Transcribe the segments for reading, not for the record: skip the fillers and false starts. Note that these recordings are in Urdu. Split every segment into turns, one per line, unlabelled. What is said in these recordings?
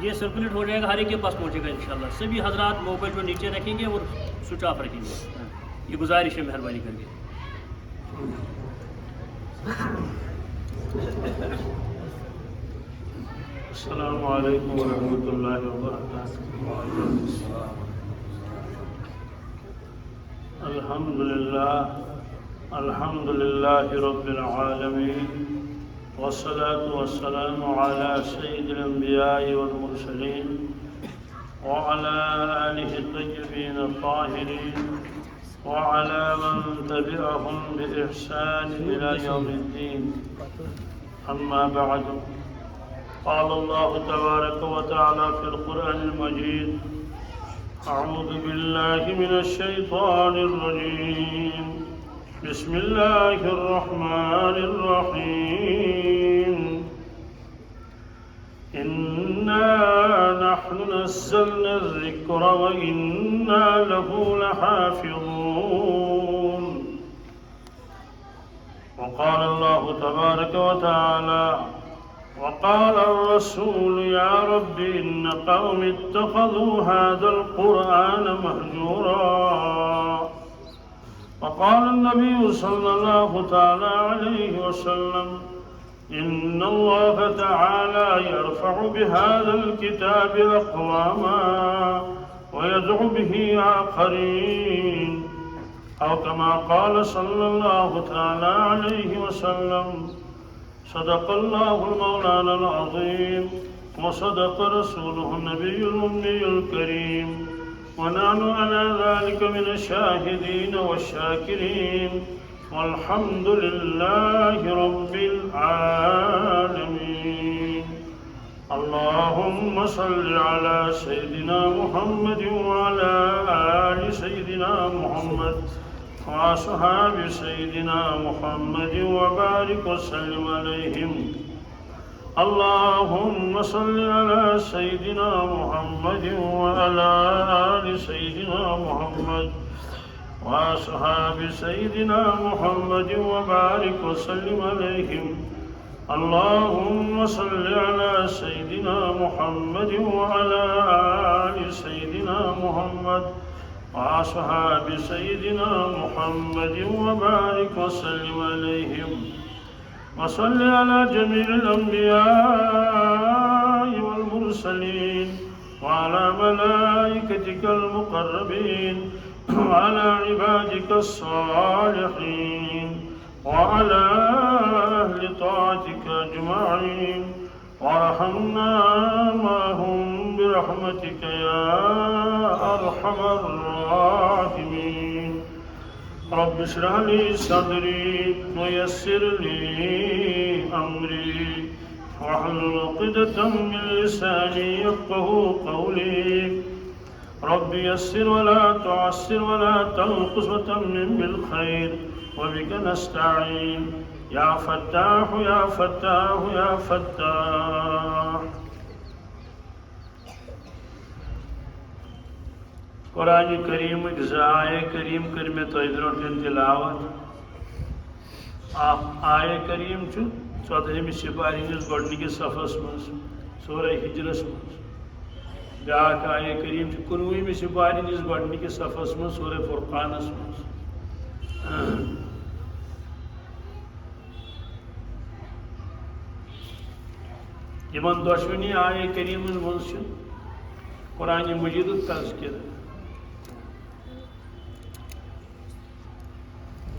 یہ سرکولیٹ ہو جائے گا، ہر ایک کے پاس پہنچے گا انشاءاللہ. سبھی حضرات موبائل جو نیچے رکھیں گے اور سوئچ آف رکھیں گے. یہ گزارش ہے مہربانی کر کے.
السلام علیکم ورحمۃ اللہ وبرکاتہ. الحمد للہ رب العالمین والصلاة والسلام على سید الانبیاء والمرسلین وعلى آلہ الطیبین الطاہرین وعلى من تبعهم بإحسان إلى يوم الدين. أما بعد، قال الله تبارك وتعالى في القرآن المجيد: أعوذ بالله من الشيطان الرجيم، بسم الله الرحمن الرحيم. إنا نحن نزلنا الذكر وإنا له لحافظون. وقال الله تبارك وتعالى: وقال الرسول يا رب إن قوم اتخذوا هذا القرآن مهجورا. وقال النبي صلى الله تعالى عليه وسلم: إن الله تعالى يرفع بهذا الكتاب أقواما ويدعو به آخرين، أو كما قال صلى الله تعالى عليه وسلم: صدق الله المولانا العظيم وصدق رسوله النبي الأمي الكريم، ونحن على ذلك من الشاهدين والشاكرين، والحمد لله رب العالمين. اللهم صل على سيدنا محمد وعلى آل سيدنا محمد وأصحاب سيدنا محمد وبارك وسلم عليهم. اللهم صل على سيدنا محمد وعلى آل سيدنا محمد وأصحاب سيدنا محمد وبارك وسلم عليهم. اللهم صل على سيدنا محمد وعلى آل سيدنا محمد وأصحاب سيدنا محمد وبارك وسلم عليهم. وصل على جميع الأنبياء والمرسلين وعلى ملائكتك المقربين وعلى عبادك الصالحين وعلى أهل طاعتك أجمعين، وارحمنا معهم برحمتك يا أرحم الراحمين. رب اشرح لي صدري ويسر لي أمري واحلل عقدة من لساني يفقهوا قولي. رب يسر ولا تعسر ولا تنقص وتمم بالخير وبك نستعين يا فتاح يا فتاح يا فتاح. قرآن کریم آئے کریم کر میں تو برونٹھ تلاوت. آئے کریم 14 سپارہ ہندس گۄڈنِکِس صفس مز سورہ ہجرس مز. بیاکھ آئے کریم 19 سپارہ ہندس گۄڈنِکِس صفس مز سورہ فرقانس مز. یمن دۄشوٕنی آئے کریمن مز قرآن مجید تذکر.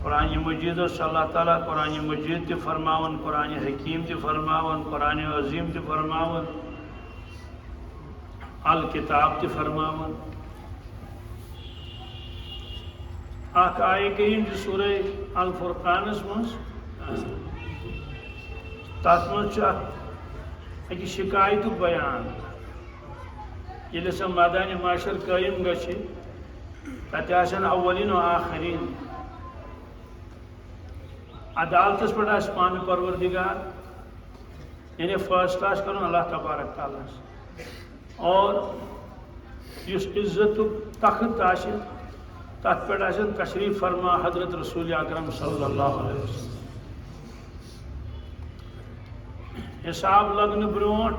قرآن مجید اللہ تعالیٰ قرآن مجید تہ فرماون، قرآن حکیم تہ فرماون، قرآن عظیم تہ فرماون، الکتاب تہ فرماون. اخ آئے کریم سورہ الفرقانس مز تر مز اکہ شکایت بیان. ییٚلہِ سا میدان معاشر قائم گژھِ تتہِ آسن اولین و آخرین. عدالتس پہ پان پروردگار یعنی فیصلہ کرن اللہ تبارک تعالیٰ. اور اس عزت تخت تت پہ تشریف فرما حضرت رسول اکرم صلی اللہ علیہ وسلم. حساب لگن برونٹ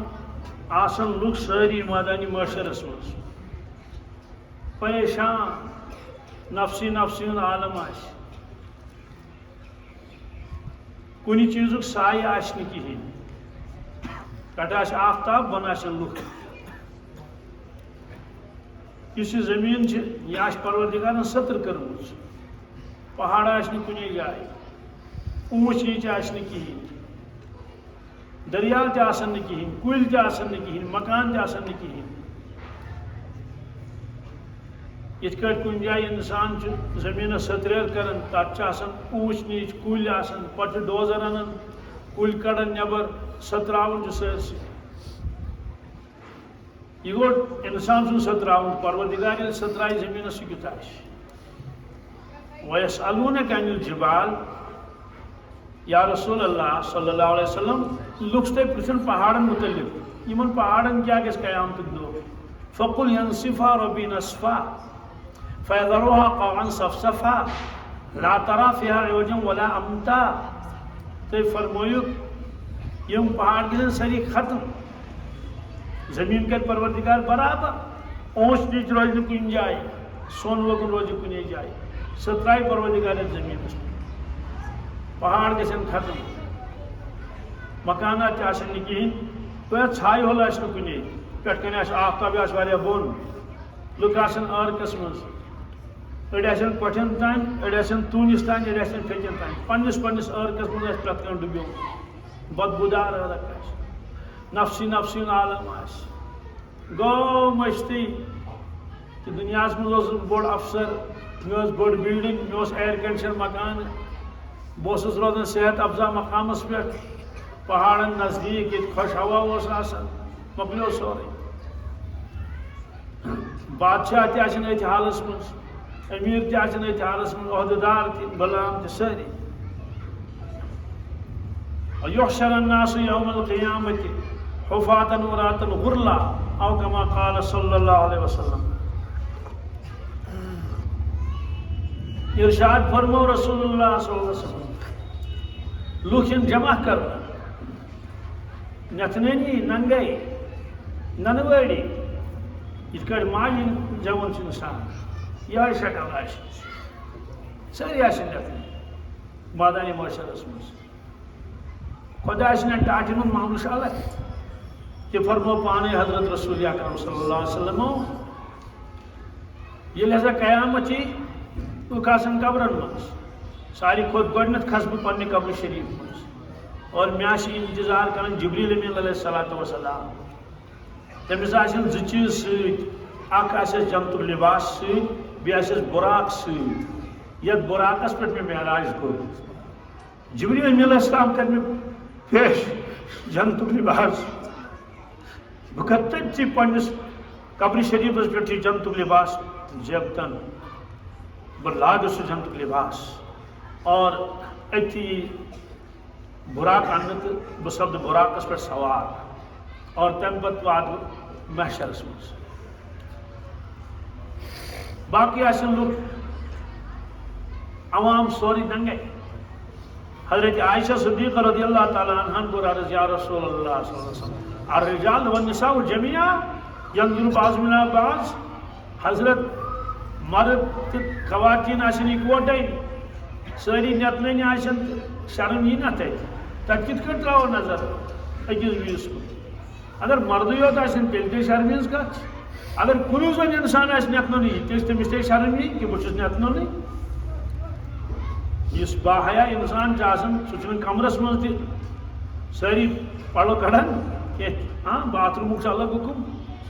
آسن لوگ ساری مادانی معاشرس مز پریشان نفسی نفسی عالم آس کن چیز سائے آس کہین کٹ آس آفتاب بن آسن لوگ اس زمین یہ آس پروردگارن سطر کرم پہاڑ آس کنے جائے اونچ نیچ آس کہین دریال تہ کہین کل تہ کہین مکان تہ کہین یت کٹ کن جائے انسان زمین سطریر کران تک اونچ نیچ کل آسان پتہ ڈوزر انان کل کڑان نبر ستراون سرسی یہ گو انسان سن ستراون پروردگار یل سترائے زمین سہ کیت آس وَيَسْأَلُونَكَ عَنِ الْجِبَالِ یا رسول اللہ صلی اللہ علیہ وسلم لوگ تے پرچھن پہاڑن متعلق یمن پہاڑن کیا گژھِ قیامتک دۄہ فَقُلْ يَنْسِفْهَا رَبِّي نَسْفًا فَيَذَرُهَا قَاعًا صَفْصَفًا لَا تَرَىٰ فِيهَا عِوَجًا وَلَا أَمْتًا تے فرمویو یم پہاڑ گژھن ساری ختم زمین کر پروردگار برابر اونچ نیچ روز نہ کُنہِ جایہِ سون وگن روز کُنے جایہِ سترائی پروردگار زمین پہاڑ گژھن ختم مکانات تہ آسن نہٕ کِہیٖنۍ پتہ ژھایہِ ہول آسہِ نہٕ کُنے پٮ۪ٹھ کَنۍ آسہِ آفتاب آسہِ واریاہ بۄن لُکھ آسن عٲرقس منٛز أڑۍ آسن کۄٹھٮ۪ن تانۍ أڑۍ آسن توٗنِس تانۍ أڑۍ آسن پھیٚکٮ۪ن تانۍ پننِس پننِس عٲرقس منٛز آسہِ پرٛٮ۪تھ کانٛہہ ڈُبیومُت بدبوٗدار عٲرق آسہِ نفسی نفسی عالم آسہِ گوٚو مٔشتٕے کہ دُنیاہس منٛز اوسُس بوٚڑ افسر مےٚ ٲس بٔڑ بِلڈِنٛگ مےٚ اوس ایر کنڈِشن مکانہٕ بہٕ اوسُس روزان صحت افزا مقامس پٮ۪ٹھ پہاڑن نزدیٖک ییٚتہِ خۄش ہوا اوس آسان مۄکلیو سورُے بادشاہ تہِ آسن أتھۍ حالس منٛز أمیٖر تہِ آسن أتھۍ حالس منٛز عہدٕ دار تہِ غلام تہِ سٲری یحشر الناس یوم القیامة حفاة عراة غرلا او کما قال صلی اللہ علیہ وسلم ارشاد فرمو رسول اللہ صلی اللہ علیہ وسلم لوکن جمع کر نتنینی ننگئی ننوڑی یہ کڑ ماجی جوان انسان یہ شکل آس ساری آسن نتنی مادانی معاشرس مز خدا سن ٹاٹن معاملہ الگ کہ فرمو پانے حضرت رسول اکرم صلی اللہ علیہ وسلم یہ ہسا قیامت لوگ آسن قبرن مز ساری کھت گۄڈنیتھ کھس بہ پنہ قبر شریف مز اور مےٚ آسہِ انتظار کران جبریل امین علیہ الصلوۃ والسلام تٔمِس آسن زٕ چیٖز سۭتۍ اکھ آسٮ۪س جنتُک لباس سۭتۍ بیٚیہِ آسٮ۪س بُراق سۭتۍ یتھ بُراقس پٮ۪ٹھ مےٚ معراج کوٚر جبریل امین علیہ السلام کر مےٚ پیش جنتُک لباس بہٕ کھژٕ تٔتھی پننِس قبر شریفس پٮ۪ٹھ یہِ جنتُک لباس جیبتن بہٕ لاگہٕ سُہ جنتُک لباس اور أتھی براق اننہٕ تہٕ بہٕ سپدٕ براقس پٮ۪ٹھ سوار اور تمہِ پتہٕ واتہٕ بہٕ محشرس منٛز باقی آسن لُکھ عوام سورُے ننگے حضرت عائشہ صدیقہ رضی اللہ تعالیٰ عنہن کوٚر عرض یا رسول اللہ صلی اللہ علیہ وسلم الرجال والنساء جميعا ينظر بعضهم إلى بعض حضرت مرد تہٕ خواتین آسن اکوٹے ساری نتننی آسن شرم یی نا تتہِ کِتھ کٔنۍ تراوو نظر أکِس بیٚیِس کُن اگر مردٕے یوت آسن تیٚلہِ تے شرم ہٕنٛز کتھ اگر کُنُے زوٚن انسان آسہِ نتنُنٕے تیٚلہِ تٔمِس تے شرم یی کہ بہٕ چھُس نتنُنٕے یُس باحیا انسان چھُ آسان سُہ چھُنہٕ کمرس منٛز تہِ سٲری پلو کڑان کینٛہہ ہاں باتھ رومُک چھُ الگ حُکم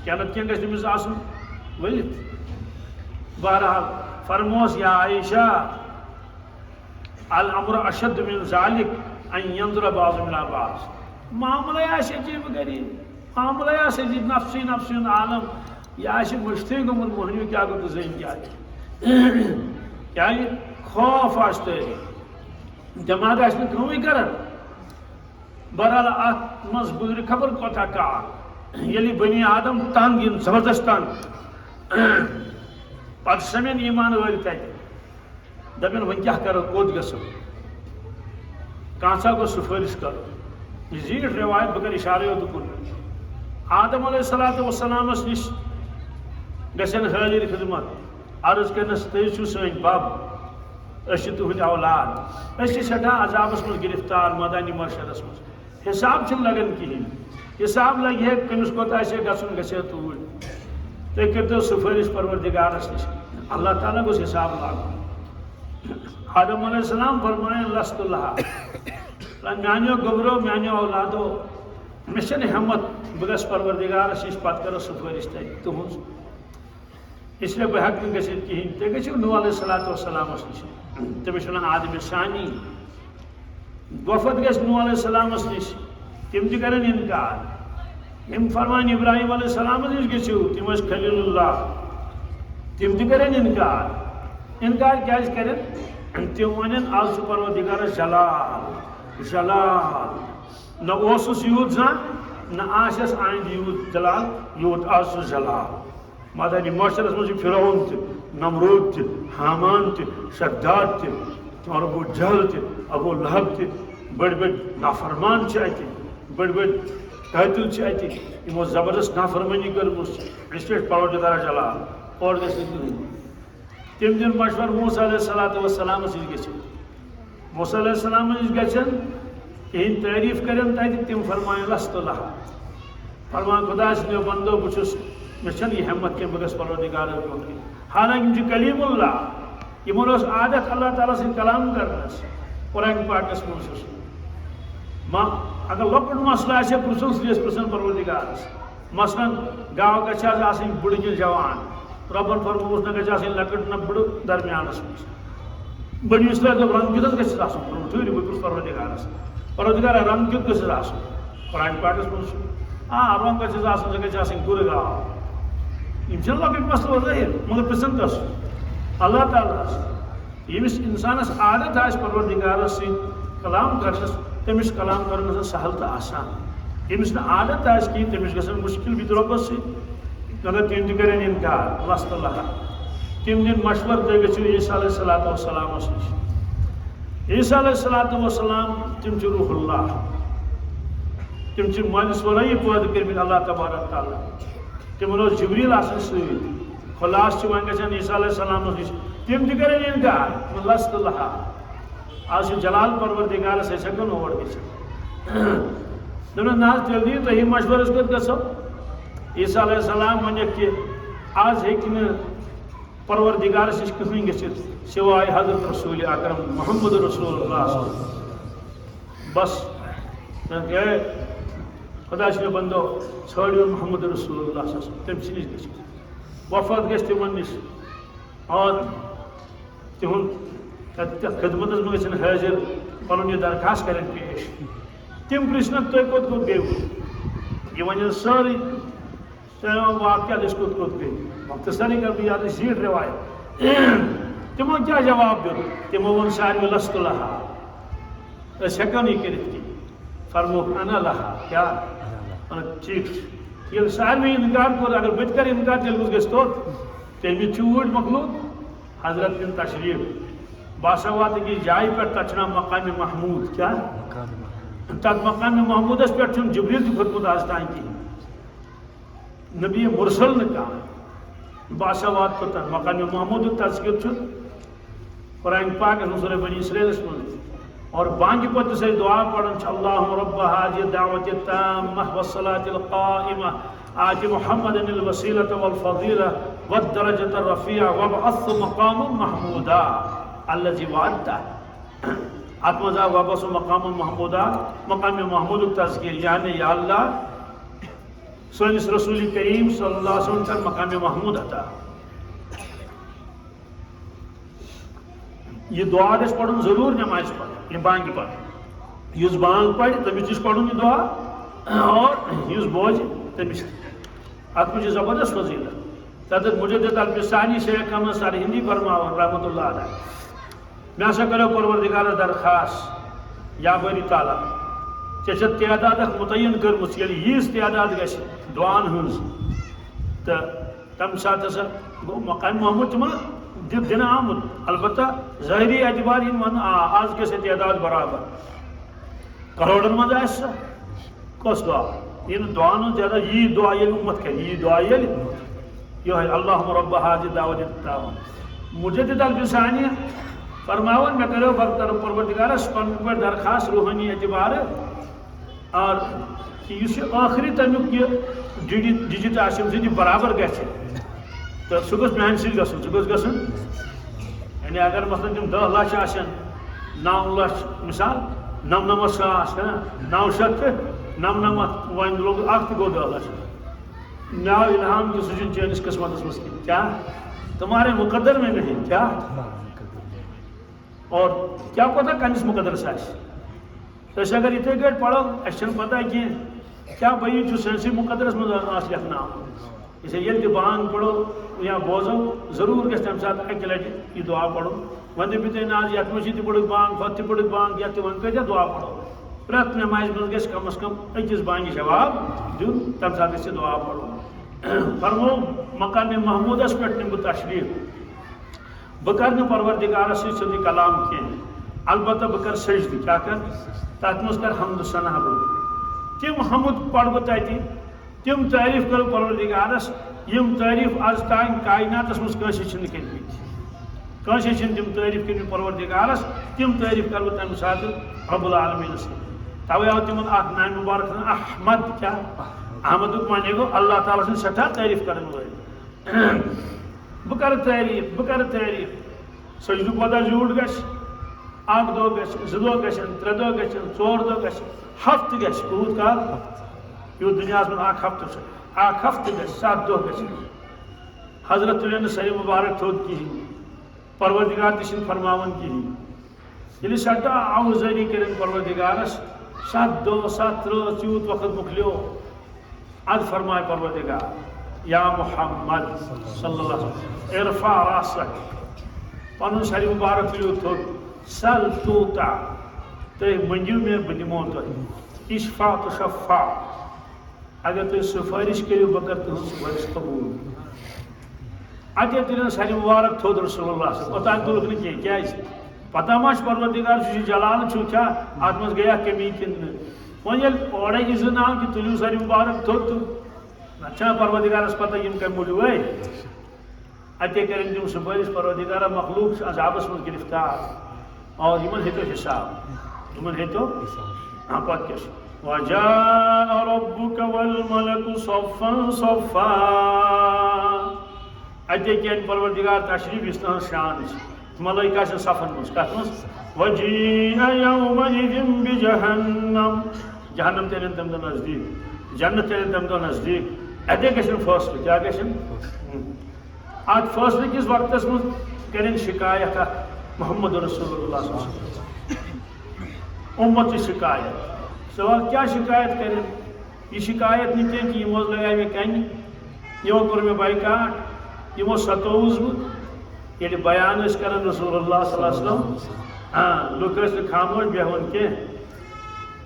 کینٛہہ نتہٕ کینٛہہ گژھِ تٔمِس آسُن ؤلِتھ بہرحال فرموس یا عائشہ الامر اشد من ذلك ان ينظر بعضهم الى بعض معاملہ آسہِ عجیب غریب معاملہ آسہِ عجیب نفسی نفسی عالم یہ آسہِ مٔشتھٕے گوٚمُت مۄہنیو کیٛاہ گوٚو تہٕ زٔنۍ کیٛاہ کیٛازِ خوف آسہِ تٲری دٮ۪ماغ آسہِ نہٕ کٲمٕے کران بہرحال اتھ منٛز گُزرِ خبر کوتاہ کال ییٚلہِ بنی آدم تنگ یِن زبردست تنگ پتہٕ سمن ایمان وٲلۍ تتہِ دپن وۄنۍ کیٛاہ کرو کوٚت گژھو کانٛژھا گوٚژھ سفٲرِش کرُن یہ زیٖٹھ روایت بہٕ کرٕ اشارے یوت کُن آدم علیہ السلام نش گژھن حاضر خدمت عرض کرنس تُہۍ چھِو سٲنۍ بب أسۍ چھِ تُہٕنٛدۍ اولاد أسۍ چھِ سٮ۪ٹھاہ عذابس منٛز گرفتار مٲدانِ محشرس منٛز حساب چھُنہٕ لگان کِہیٖنۍ حساب لگہِ ہے کٔمِس کوٚت آسہِ ہے گژھُن گژھِ ہے توٗرۍ تُہۍ کٔرۍتو سُفٲرِش پروردگارس نِش اللہ تعالیٰ گوٚژھ حساب لاگُن آدم علیہ السلام فرمایَن لست لہا میانیو گوبرو میانیو اولادو مےٚ چھَنہٕ ہٮ۪مت بہٕ گژھٕ پروردگارس نِش پتہٕ کرو سُفٲرِش تتہِ تُہٕنٛز اس لیے بہٕ ہٮ۪کہٕ نہٕ گٔژھِتھ کِہیٖنۍ تُہۍ گٔژھِو نوح علیہ السلامس نِش تٔمِس چھِ ونان آدمِ ثانی وفد گژھِ نوح علیہ السلامس نِش تِم تہِ کرن اِنکار یِم فرمان ابراہیم علیہ السلامس نِش گٔژھِو تِم ٲسۍ خلیل اللہ تِم تہِ کرن اِنکار کیٛازِ کرن تِم ونن آز چھُ پروردگارس جلال جلال نہ اوسُس یوٗت زانٛہہ نہ آسٮ۪س آیندٕ یوٗت جلال یوٗت آز چھُ جلال مٲدانِ محشرس منٛز چھُ فرعون تہِ نمروٗد تہِ حامان تہِ شداد تہِ تِمن ابوٗ جہل تہِ ابوٗ لہب تہِ بٔڑۍ بٔڑۍ نافرمان چھِ اَتہِ بٔڑۍ بٔڑۍ قٲتِل چھِ اَتہِ یِمو زبردست نافرمٲنی کٔرمٕژ اِس لیے پروردگار جلال اور گژھِ نہٕ کٕہٕنۍ تِم دِن مشور موسیٰ علیہ السلامس نِش گٔژھِتھ موسیٰ علیہ السلامس نِش گژھن تِہنٛدۍ تعریٖف کرن تتہِ تِم فرمایَن لست لہا فرمان خۄدا سٕنٛدیو بندو بہٕ چھُس مےٚ چھنہٕ یہِ ہٮ۪مت کینٛہہ بہٕ گژھٕ پروردگارس برونٛٹھ کِنۍ حالانکہِ یِم چھِ کلیٖم اللہ یِمن اوس عادت اللہ تعالیٰ سۭتۍ کلام کرنس قرآن پاکس منٛز چھُس اگر لۄکُٹ مسلہٕ آسہِ ہا پرژھُن سُہ گژھِ پرژھُن پروردگارس مثلاً گاو گژھِ حظ آسٕنۍ بٕڑٕ کِنہٕ جوان رۄبن فرمووُس نہ گژھِ آسٕنۍ لۄکٕٹ نہ بٕڑٕ درمیانس منٛز بٔڑِمِس لٲگۍ دوٚپ رنٛگ کیُتھ گژھِ آسُن ٹھٕہرِو بہٕ پرژھٕ پروردگارس پروردگارا رنٛگ کیُتھ گژھِ آسُن قرآن پاکس منٛز چھُ رنٛگ گژھِ آسُن سۄ گژھِ آسٕنۍ گُرٕ گاو یِم چھِنہٕ لۄکٕٹۍ مسلہٕ ظٲہِر مگر پرژھن کس اللہ تعالیٰ ییٚمِس انسانس عادت آسہِ پروردگارس سۭتۍ کلام کرنس تٔمِس چھُ کلام کرُن گژھان سہل تہٕ آسان ییٚمِس نہٕ عادت آسہِ کِہیٖنۍ تٔمِس گژھان مُشکِل بِتہِ رۄبس سۭتۍ مگر تِم تہِ کرن اِنکار لست لہا تِم دِن مشور تُہۍ گٔژھِو عیٖسیٰ علیہ السلامس نِش عیٖسیٰ علیہ السلام تِم چھِ روح اللہ تِم چھِ مٲلِس ورٲیی پٲدٕ کٔرمٕتۍ اللہ تبارک تعالیٰ تِمن اوس جبریٖل آسان سۭتۍ خلاص چھِ وۄنۍ گژھان عیٖسیٰ علیہ السلامس نِش تِم تہِ کرن اِنکار لست لہا آز چھُ جلال پروردگارس أسۍ ہٮ۪کو نہٕ اور گٔژھِتھ دوٚپنس نہ حظ تیٚلہِ دِیِو تُہی مشورٕ أسۍ کوٚت گژھو عیٖسیٰ علیہ السلام ونٮ۪کھ کہِ آز ہیٚکہِ نہٕ پروردگارس نِش کٕہٕنۍ گٔژھِتھ سِوائے حضرت رسول اکرم محمد رسول اللہ بس اے خدا سٕنٛدیو بندو ژھٲنٛڈِو محمد رسول اللہ تٔمۍ سٕے نِش گٔژھِتھ وفد گژھِ تِمن نِش اور تِہُنٛد خدمتس منٛز گژھن حٲضِر پنُن یہِ درخاست کرن پیش تِم پرژھنکھ تُہۍ کوٚت کوٚت گٔیوٕ یہِ ونن سٲرٕے واقعات أسۍ کوٚت کوٚت گٔے مختصرٕے کرٕ بہٕ یاد زیٖٹھ رِوایت تِمو کیٛاہ جواب دیُت تِمو ووٚن ساروٕے لست لہا أسۍ ہٮ۪کو نہٕ یہِ کٔرِتھ کینٛہہ فرموکھ انا لہا کیٛاہ ونکھ ٹھیٖک چھُ ییٚلہِ ساروٕے اِنکار کوٚر اگر بہٕ تہِ کرٕ اِنکار تیٚلہِ کُس گژھِ توٚت تیٚلہِ چوٗڑ مۄکلوو حضرت دِن تشریٖف بہٕ ہسا واتہٕ أکِس جایہِ پٮ۪ٹھ تتھ چھُ ناو مقامِ محموٗد کیٛاہ تتھ مقامِ محموٗدس پٮ۪ٹھ چھُنہٕ جبریٖل تہِ کھوٚتمُت آز تام کِہیٖنۍ نبی مُرسل نہٕ کانٛہہ بہٕ ہسا واتہٕ توٚتن مقامِ محموٗدُک تذکِر چھُ قرآن پاکس منٛز سورہ بنی اسرائیلس منٛز اور بانگہِ پتہٕ یُس أسۍ دعا پران چھِ اللہُم رب هذه الدعوة التامة والصلاة القائمة آت محمدا الوسيلة والفضيلة والدرجة الرفيعة وابعثه مقاما محمودا الذي وعدته اتھ منٛز آو وابعثه مقاما محمودا مقام محموٗدُک تذکِر یعنی یا اللہ سٲنِس رسول کریم صلی اللہ علیہ وسلم کر مقام محموٗد عطا یہ دعا گژھِ پڑھُن ضروٗر نٮ۪مازِ پتہٕ یہِ بانگہِ پتہٕ یُس بانگ پرِ تٔمِس تہِ چھُ پڑھُن یہِ دعا اور یُس بوزِ تٔمِس تہِ اتھ منٛز چھِ زبردست فضیلت تتھ مجدد البستانی شیخ احمد سر ہندی فرماوان رحمۃ اللہ علیہ مےٚ ہسا کریو پروردگارس درخاست یا باری تعالیٰ ژےٚ چھےٚ تعداد اکھ متعین کٔرمٕژ ییٚلہِ ییٖژ تعداد گژھِ دعاہن ہٕنٛز تہٕ تمہِ ساتہٕ ہسا گوٚو مقام محموٗد تِمن دِنہٕ آمُت البتہ ظٲہری اعتبار یِم ونہٕ آز گژھِ تعداد برابر کروڑن منٛز آسہِ سۄ کۄس دعا ان دعانو زیادہ یہ دعا یل امت کر یہ دعا یل یہ اللہم رب حاضر دعوت التام مجدد الجسانیہ فرماون میں کرو پروردگارس پن پر درخواست روحانی اعتبار اور اس آخری تمیک یہ ڈیجٹ آسم سے برابر گھے تو سہ گوس میانہ سی گھن سہ گوس گھن یعنی اگر مثلا تم 10 لچھ آسن 9 لچھ مثال 99 ساس 999 ون لوگ اخ تہ گو 10 لچھ مے آو الہام کہ سہ چینس قسمتس مز کیا تمہارے مقدر میں نہیں کیا اور کیا پتہ کنس مقدرس آس اگر اتھے گھٹ پڑھو اس پتہ کیا بھائی جو سنسی مقدرس مز لکھنا اسے یہ بانگ پڑھو یا بوزو ضرور گھس تمہ سات اکہ لٹہ یہ دعا پڑھو ون دپو تھی ناز یت مجھ تہ پڑھ بانگ ہت تہ پڑھ بانگ یت ون کتیا دعا پڑھو پریت نماز مز گھس کم از کم اکس بانگہ جواب دن تمہ سات گھس دعا پڑھو فرمو مقام محمودس پہ نم بہ تشریف بہ کر پروردگارس سۭتۍ کلام کی البتہ بہ کر سجدہ کیا کر تک مز کر حمد ثنا بول تم حمد پڑھ بہ تتہ تم تعریف کرو پروردگارس یم تعریف آز تان کائناتس مز کنسی چھن کرمت کنسی چھن تم تعریف کرمت پروردگارس تم تعریف کرو تمہ سات رب العالمین توے آو تمن اخ نام مبارک احمد کیا احمد معنی گو اللہ تعالی سن سٹھا تعریف کرن وول بہ کر تعریف سجدہ پتہ زیوٹ گژھِ اکھ دۄہ گژھِ 2 دۄہ گژھن 3 دۄہ گژھن 4 دۄہ گژھِ ہفتہ گژھِ کوٗت کال یوٗت دُنیاہس منٛز اکھ ہفتہ چھُ اکھ ہفتہ گژھِ 7 دۄہ گژھِ حضرت تُلن نہٕ سرِ مبارک تھوٚد کِہیٖنۍ پروردگار تہِ چھِنہٕ فرماوان کِہیٖنۍ ییٚلہِ سٹھاہ آوزٲری کٔرِنۍ پروردگارس 7 دۄہ 7 رٲژ یوٗت وقت مۄکلیو اد فرمائے پروردگار یا محمد صلی اللہ علیہ وسلم ارفع راسک پنن سر مبارک تُلِو تھوٚد سل توتا تُہۍ منگِو مےٚ بہٕ دِمو تۄہہِ اشفع تہٕ شفع اگر تُہۍ سفٲرِش کٔرِو بہٕ کَرٕ تُہٕنٛز سفٲرِش قبوٗل اتے تُلن سر مبارک تھوٚد رسول اللہ صلی اللہ علیہ وسلم اوٚتانۍ تُلُکھ نہٕ کینٛہہ کیٛازِ پتہ ما چھُ پروردگار چھُ جلال چھُ کیٛاہ اتھ منٛز گٔیا کمی کِنہٕ نہٕ وۄنۍ ییٚلہِ اورے اِذن آو کہِ تُلِو سر مبارک تھوٚد تہٕ نتہٕ چھنا پروردگارس پتہ یم کمہِ موٗجوٗب آے اتے کرن تم سفٲرِش پروردگارا مخلوق چھُ عذابس منٛز گرفتار اور یمن ہیتو حساب یمن ہیتو پتہٕ کیٛاہ چھُ وجاء ربك والملك صفا صفا اتے کین پروردگار تشریف یُس تہنٛز شان چھِ ملائکہ چھِ صفن منٛز کتھ منٛز وجیء یومئذ بجہنم جہنم تیرن تمہِ دۄہ نزدیٖک جنت تیرن تمہِ دۄہ نزدیٖک اتے گژھن فٲصلہٕ کیٛاہ گژھن اتھ فٲصلہٕ کِس وقتس منٛز کرن شکایت اکھ محمد رسول اللہ صلی اللہ علیہ وسلم امت شکایت سوال کیا شکایت کریں یہ شکایت نہیں کہ یہ موز لگائے میں کہیں یہ کر میں بائیکاٹ یہ ستوز یہ بیان اس کرن رسول اللہ صلی اللہ علیہ وسلم ہاں لوگ اس خاموش بیہون کے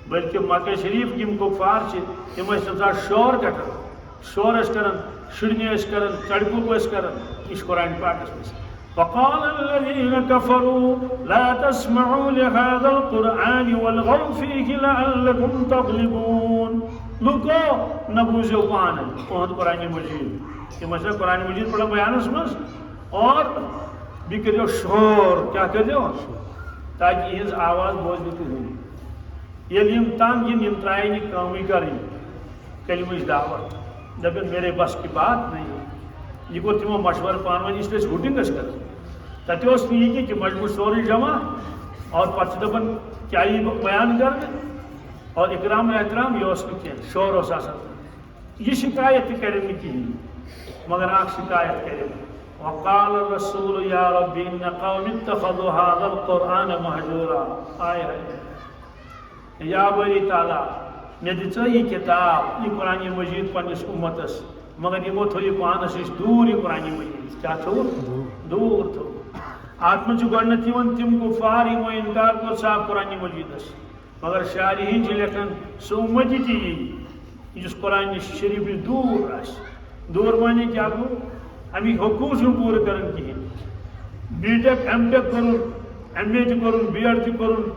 بلکہ مکہ شریف کی کفار چھے تم اس تمسا شور کٹن شور اس کرن شرنی اس کرن چڑکو کو اس کرن اس قرآن پاک اس میں وقال الذين كفروا لا تسمعوا لهذا القرآن والغوا فيه لعلكم تغلبون لوکو نبوزو پان اہد قرآن مجید یہ مسئلہ قرآن مجید پڑھا بیان اس مز اور بھی کریو شور کیا کریو تاکہ یہ آواز بوجھ بھی ہوئی یہ یم تانگ یم ترائنی قومی کریں کلمہ دعوت لیکن میرے بس کی بات نہیں یہ کو تمو مشورہ پانونی اس لیے ہوٹنگ اس کر تتہ اس نہیں کہ مجموع سوری جمع اور پتہ دپن کیا یہ بیان کرنے اور اکرام احترام یہ اس کی شور اس آسان یہ شکایت کریں کی مگر آپ شکایت کریں وقال الرسول یا رب ان قوم اتخذوا هذا القرآن مهجورا آئے یا بری تعالی میں دے یہ کتاب یہ قرآن مجید پنس امتس مگر یہ تھو یہ پانس دور یہ قرآن مجید کیا تھو دور تھو آت من گۄڈنیٚتھ یِوان تِم کفار یمو انکار کوٚر صاحب قرآن مجیدس مگر شارحین چھِ لیکھان سُہ اُمتی تہِ یی یُس قرآن شریف نِش دوٗر آسہِ دوٗر معنی کیٛاہ گوٚو امیِکۍ حقوٗق چھُنہٕ پوٗرٕ کران کِہیٖنۍ بی ٹیک ایم ٹیک کوٚرُن ایم اے تہِ کوٚرُن بی ایڈ تہِ کوٚرُن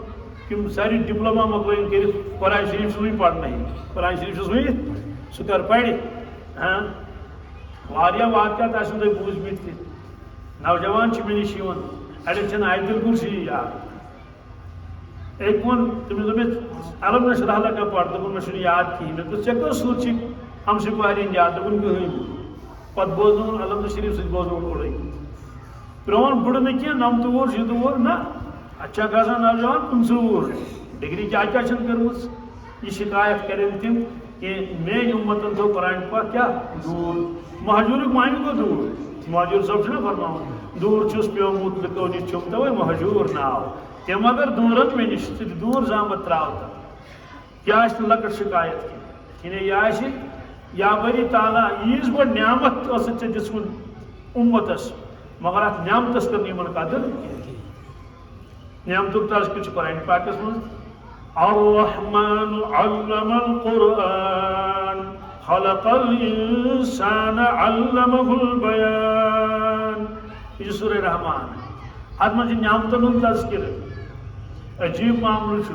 تِم ساری ڈپلوما مۄکلٲیِن کٔرِتھ قرآن شریف چھُس وٕنہِ پرنٲیی قرآن شریف چھُس وٕنہِ سہ کر پڑھ واریاہ واقعات آسن تُہۍ بوٗزمٕتۍ تہِ نوجوان چھِ مےٚ نِش یِوان اڑٮ۪ن چھنہٕ آیتُل کُرسی یاد أکۍ ووٚن تٔمِس دوٚپ مےٚ علم نشرح لکہ پَر دوٚپُن مےٚ چھُنہٕ یاد کِہیٖنۍ مےٚ دوٚپُس ژےٚ کٔژ سوٗر چھِ ہمسہٕ واریاہن یاد دوٚپُن کٕہٕنۍ پتہٕ بوزنووُن علم شریٖف سۭتۍ بوزنووُن اوڑے پرٛون بُڑٕ نہٕ کینٛہہ 95 وُہُر 102 وُہُر نہ اَتہِ چھا گژھان نوجوان 15 وُہُر ڈگری کیٛاہ کیٛاہ چھَنہٕ کٔرمٕژ یہ شکایت کرن تم کہ میٲنۍ اُمتن تھوٚو قرآن پاک کیٛاہ دوٗر مہجوٗرُک معنی گوٚو دوٗر مہجوٗر صٲب چھُنہ فرماوان دوٗر چھُس پیومُت لُکو نِش چھُم تَوَے مہجوٗر ناو تٔمۍ اگر دوٗرن مےٚ نِش ژٕ تہِ دوٗر زامت ترٛاو تتھ یہِ آسہِ نہٕ لۄکٕٹ شکایت کینٛہہ یہِ آسہِ یا بٔری تعالیٰ ییٖژ بٔڑ نعمت ٲسٕتھ ژےٚ دِژمٕژ اُمتس مگر اتھ نعمتس کٔر نہٕ یِمن قدر کینٛہہ نعمتُک تذکر چھُ قرآن پاکس منٛز الرحمن علم القرآن خلق الانسان علمه البیان یہ چھُ سورہ رحمان اتھ منٛز چھُ نعمتن ہُنٛد تذکر عجیب معاملہٕ چھُ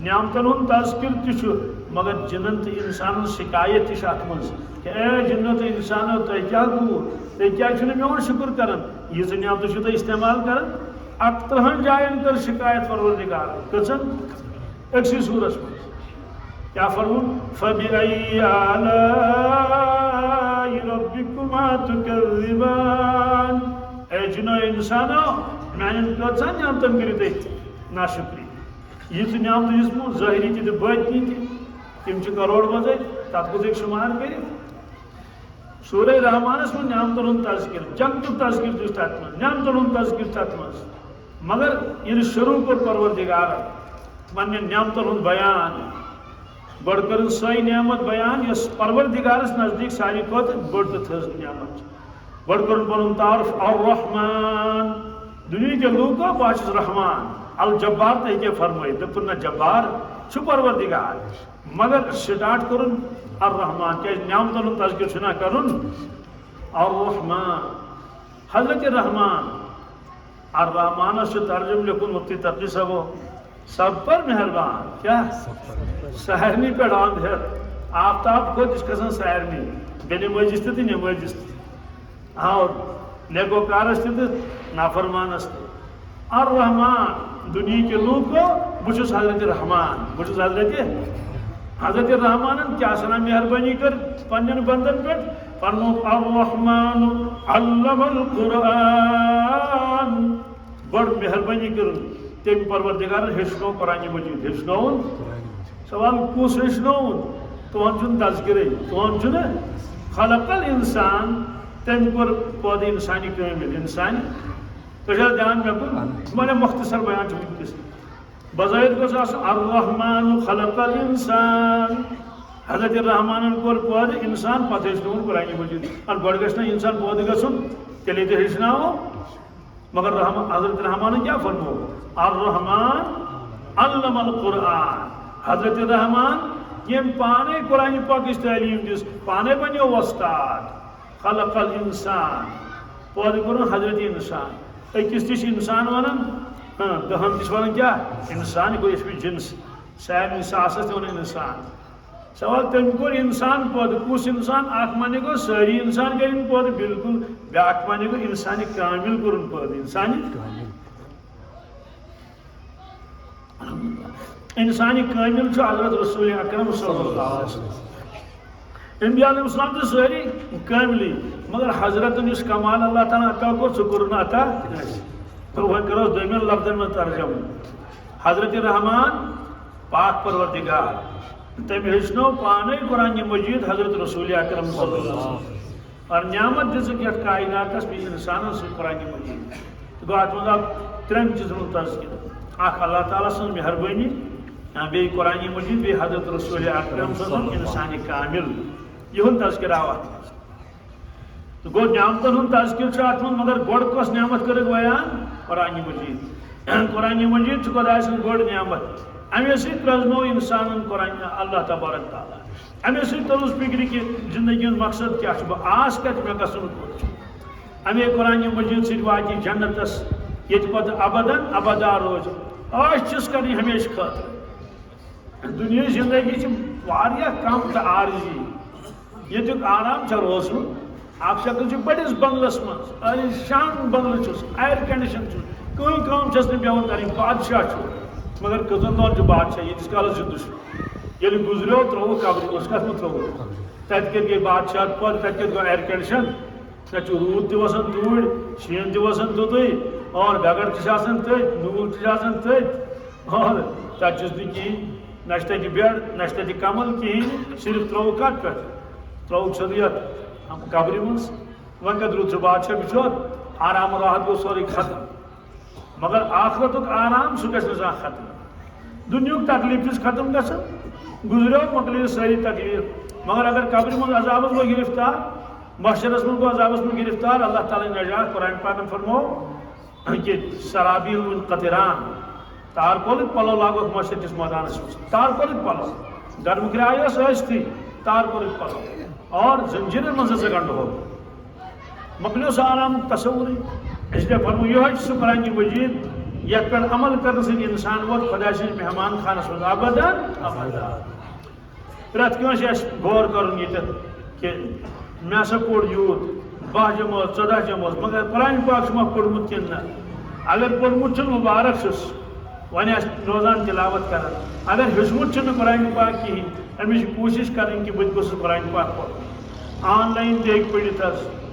نعمتن ہُنٛد تذکر تہِ چھُ مگر جنن تہٕ انسانن شکایت تہِ چھِ اتھ منٛز کہ اے جنو تہٕ انسانو تۄہہِ کیٛاہ گوٚو تُہۍ کیٛازِ چھُو نہٕ میون شُکر کران ییٖژٕ نعمتہٕ چھِو تُہۍ استعمال کران 38 جاین کٔر شکایت پروردگارن کٔژن أکسٕے سورس منٛز کیٛاہ فرموُن فبأي آلاء ربكما تكذبان اے جنو انسانو میانٮ۪ن کۭژاہ نعمتن کٔرِو تُہۍ ناشُکری ییٖژٕ نعمتہٕ دِژمو ظٲہری تہِ تہٕ باطنی تہِ تِم چھِ کروڑ بَدٲے تتھ گوٚژھ ہیٚکہِ شُمار کٔرِتھ سورہ رحمانس منٛز نعمتن ہُنٛد تذکر جنتُک تذکر تہِ چھُ تتھ منٛز نعمتن ہُنٛد تذکر چھُ تتھ منٛز مگر ییٚلہِ شروع کوٚر پروردگارن پننٮ۪ن نعمتن ہُنٛد بیان گۄڈٕ کٔرٕن سۄے نعمت بیان یۄس پروردگارس نزدیٖک ساروی کھۄتہٕ بٔڑ تہٕ تھٔز نعمت چھِ گۄڈٕ کوٚرُن پنُن تعارُف الرحمان دُنہیٖکیو لوٗکو بہٕ چھُس رحمان الجبار تہِ ہیٚکہِ فرمٲیِتھ دوٚپُن نہ جبار چھُ پروردگار مگر سٹارٹ کوٚرُن الرحمان کیٛازِ نعمتن ہُنٛد تذکر چھُنہ کرُن الرحمان حضرت رحمان الرحمانس چھُ ترجمہٕ لیکھُن مفتی تقی صٲبو سب پر مہربان کیا سارنٕے پٮ۪ٹھ انٛد ہٮ۪تھ آفتاب کھۄتہٕ چھِ کھسان سارنٕے بے نمٲزِس تہِ تہٕ نمٲزِس تہِ اور نیکوکارس تہِ تہٕ نافرمانس تہِ الرحمان دُنہیٖکہِ لوٗکو بہٕ چھُس حضرت رحمان بہٕ چھُس حضرت رحمانن کیٛاہ سنا مہربٲنی کٔر پننٮ۪ن بندن پٮ۪ٹھ فرمووُکھ الرحمان علم القرآن بٔڑ مہربٲنی کٔرٕن تٔمۍ پروردگارن ہیٚچھنوو قرآنہِ مجیٖد ہیٚچھنووُن سوال کُس ہیٚچھنووُن تُہُنٛد چھُنہٕ تذکرے تُہُنٛد چھُنہٕ خلق الانسان تٔمۍ کوٚر پٲدٕ انسانہِ کٲمِل انسانہِ تُہۍ چھِو دھیان مےٚ کُن واریاہ مختصر بیان چھُ وٕنکیٚس بظٲہِر گوٚژھ آسُن الرحمان خلق الانسان حضرت رحمانن کوٚر پٲدٕ انسان پتہٕ ہیٚچھنووُن قرآنہِ مجیٖد ادٕ گۄڈٕ گژھِ نہ انسان پٲدٕ گژھُن تیٚلے تہِ ہیٚچھناوو مگر حضرت رحمانن کیٛاہ فرموو الرحمان علم القرآن حضرت رحمان ییٚمۍ پانے قرآنہِ پاکٕچ تعلیٖم دِژ پانے بنیو وۄستاد خلق الانسان پٲدٕ کوٚرُن حضرت انسان أکِس تہِ چھِ انسان ونان 10 تہِ چھِ ونان کیٛاہ انسان یہِ گوٚو یہِ چھُ جنس سارنٕے ساسس تہِ ونان انسان سوال تٔمۍ کوٚر انسان پٲدٕ کُس انسان اکھ معنی گوٚو سٲری انسان کٔرِنۍ پٲدٕ بالکل بیٛاکھ معنی گوٚو انسانہِ کامل کوٚرُن پٲدٕ انسانہِ کامل چھُ حضرت رسول اکرم صلی اللہ علیہ وسلم انبیاء علیہ السلام تہِ سٲری کاملی مگر حضرتن یُس کمال اللہ تعالیٰ عطا کوٚر سُہ کوٚرُن عطا تہٕ وۄنۍ کرو دوٚیمٮ۪ن لفظن منٛز ترجمہٕ حضرت رحمان پاک پروردگار تٔمۍ ہیٚچھنوو پانے قرآنہِ مجیٖد حضرت رسول اکرم صلی اللہ علیہ وسلم اور نعمت دِژٕکھ یتھ کائناتس بیٚیہِ انسانن سۭتۍ قرآنہِ مجیٖد تہٕ گوٚو اتھ منٛز آو 3 چیٖزن ہُنٛد تذکر اکھ اللہ تعالیٰ سٕنٛز مہربٲنی بیٚیہِ قرآنہِ مجیٖد بیٚیہِ حضرت رسول اکرم صلی اللہ علیہ وسلم انسانہِ کامل یِہُنٛد تذکر آو اتھ منٛز تہٕ گوٚو نعمتن ہُنٛد تذکر چھُ اتھ منٛز مگر گۄڈٕ کۄس نعمت کٔرٕکھ بیان قرآنہِ مجیٖد قرآنہِ مجیٖد چھُ خۄداے سٕنٛز بٔڑ نعمت امے سۭتۍ پرٛزنوو انسانن قرآن اللہ تبارک تعالیٰ امے سۭتۍ توٚرُس فکرِ کہِ زندگی ہُنٛد مقصد کیٛاہ چھُ بہٕ آس کتہِ مےٚ گژھُن کوٚت چھُ امے قرآنہِ مجیٖد سۭتۍ واتہِ یہِ جنتس ییٚتہِ پتہٕ ابدن ابدا روزِ عٲش چھِس کرٕنۍ ہمیشہٕ خٲطرٕ دُنیہٕچ زندگی چھِ واریاہ کم تہٕ عارضی یہ آرام روزم اخ شکل بڑس بنگلس من عالی شان بنگلہ چھس ایئر کنڈیشن کہیں کام چھس نہ پیوان کریں بادشاہ مگر کتن دون بادشاہ یتس کالس زندہ یل گزریو ترو قبر اس کت مت ترو تت کت گئی بادشاہ پہ تت کت گو ایئر کنڈیشن تت رود تہ وسان توڑ شین تہ وسان توتھے اور بغیر تہ تت نول تہ تت اور تت چھس نہ کہین نہ تت بیڈ نہ تت کمل کہین صرف ترو کت پہ ترو سیودے یتھ قبر مز ون کت رود سہ بادشاہ بچور آرام راحت گو سوری ختم مگر آخرت آرام سہ گژھِ نہٕ زانٛہہ ختم دنیک تکلیف ختم گژھان گزریو مکلیو ساری تکلیف مگر اگر قبر من عذابس گو گرفتار محشرس من گو عذابس من گرفتار اللہ تعالیٰ نجات قرآن پاکن فرمو کہ سرابی من قطران تار کولک پلو لاگو محشر کس میدانس تار کولک پلو گرم کرایس ٲسۍتھٕے تار کولک پلو اور زنجیرن من سے گنڈ ہو مکلیو سہ آرام تصور اس لیے فرمو یہ سہ قرآن مجید یت پہ عمل کرنے سے انسان ووت خدا سن مہمان خانس مز ابدن پرت کنس غور کرن یہ کہ مے ہسا پوڑ یوت 12 جماعت 14 جماعت مگر قرآن پاک ما پوڑمت کن اگر پوڑمت مبارک چھس ون روزان تلاوت کر اگر ہیوچمت قرآن پاک کہین امچ کوشش کریں کہ بت گوس قرآن پاک پڑھ آن لائن تہ پڑھت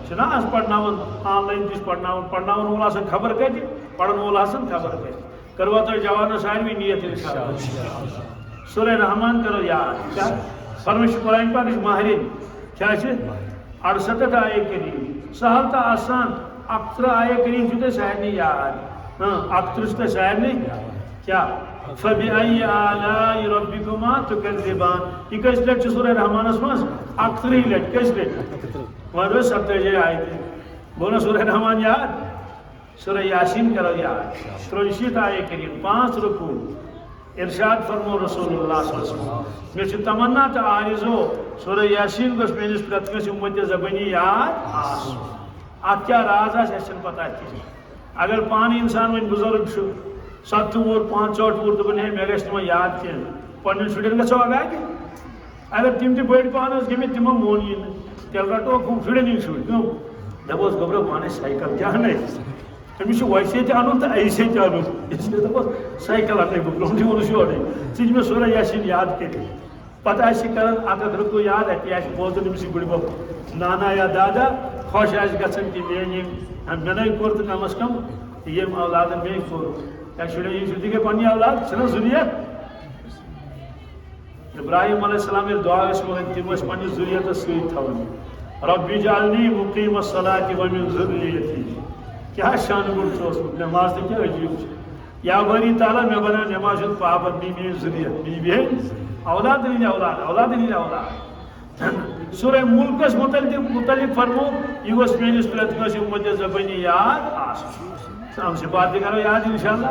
چھنا آز پڑھناون آن لائن تہ پڑھناون وول آسان خبر کتہ پڑھن وول آسان خبر کتہ کروا تہ جوانو ساروی نیت انشاءاللہ سورہ رحمان کرو یاد کیا فرمش قرآن پاک ماہرین کیا 68 آیے کریم سہل تہ آسان 68 آیے کریم چھو تہ سارنی یاد 38 تہ سارنی کیا فبأي آلاء ربكما تكذبان یہ کس لٹ چھ سورہ رحمانس مز 38 لٹ کس لٹ ورو 70 آیت بولا سورہ رحمان یاد سورہ یاسین کرو یاد 63 آیے کریم 5 رکوع ارشاد فرمو رسول اللہ صلی اللہ علیہ وسلم میں تمنا تو آرزو سورہ یاسین گوش میں اس پرت کس امت زبانی یاد آس ات کیا راز آس اس پتہ کی اگر پانی انسان ون بزرگ چھو 7 وور 5 وور دپن ہے مے گژھِ نہٕ یاد کینٛہہ پنن شُرٮ۪ن گژھو آگاہ کہ اگر تم تہ بٔڑۍ پہن ٲسۍ گٔمٕتۍ تِمو مون یہِ نہٕ تیٚلہِ رٹوکھ ہُم شُرٮ۪ن ہٕنٛدۍ شُرۍ کیوں دپوس گوبرو پانے سایکل کیٛاہ اَنَے أمِس چھُ ویسے تہِ اَنُن تہٕ ایسے تہِ اَنُن اسلیے دپوس سایکل اَنَے بہٕ برونٛٹھٕے ووٚنُس یورے ژٕ چھِ مےٚ سورہ یاسین یاد کٔرِتھ پتہٕ آسہِ کران اکھ رکوع یاد اتی آسہِ بوزُن أمِس یہِ بٕڈِبب نانا یا دادا خۄش آسہِ گژھان کہِ میٛٲنۍ یِم مےٚ کوٚر تہٕ کم از کم ییٚمۍ اولادن مے کوٚر یا شُرٮ۪ن یہِ شُرۍ تہِ گٔے پننہِ اولاد چھِنہ ضروٗریت ابراہیم علیہ السلام ییٚلہِ دعا ٲسۍ منٛگان تِم ٲسۍ پننہِ ضروٗریتس سۭتۍ تھاوان رب اجعلنی مقیم الصلاۃ ومن ذریتی کیا شان گُڑ چھُ اوسمُت نماز تہِ کیٛاہ عجیٖب چھُ یا باری تعالیٰ مےٚ بناو نماز ہُنٛد پابنٛد میٛٲنۍ ضروٗریت بیٚیہِ اولادن ہٕنٛدۍ اولاد اولادن ہٕنٛدۍ اولاد سورہ ملکس متعلق فرمو یہ گوٚژھ میٛٲنِس پرٛٮ۪تھ کٲنٛسہِ اُمتہِ زبٲنی یاد آسُن صفات تہ کرو یاد انشاءاللہ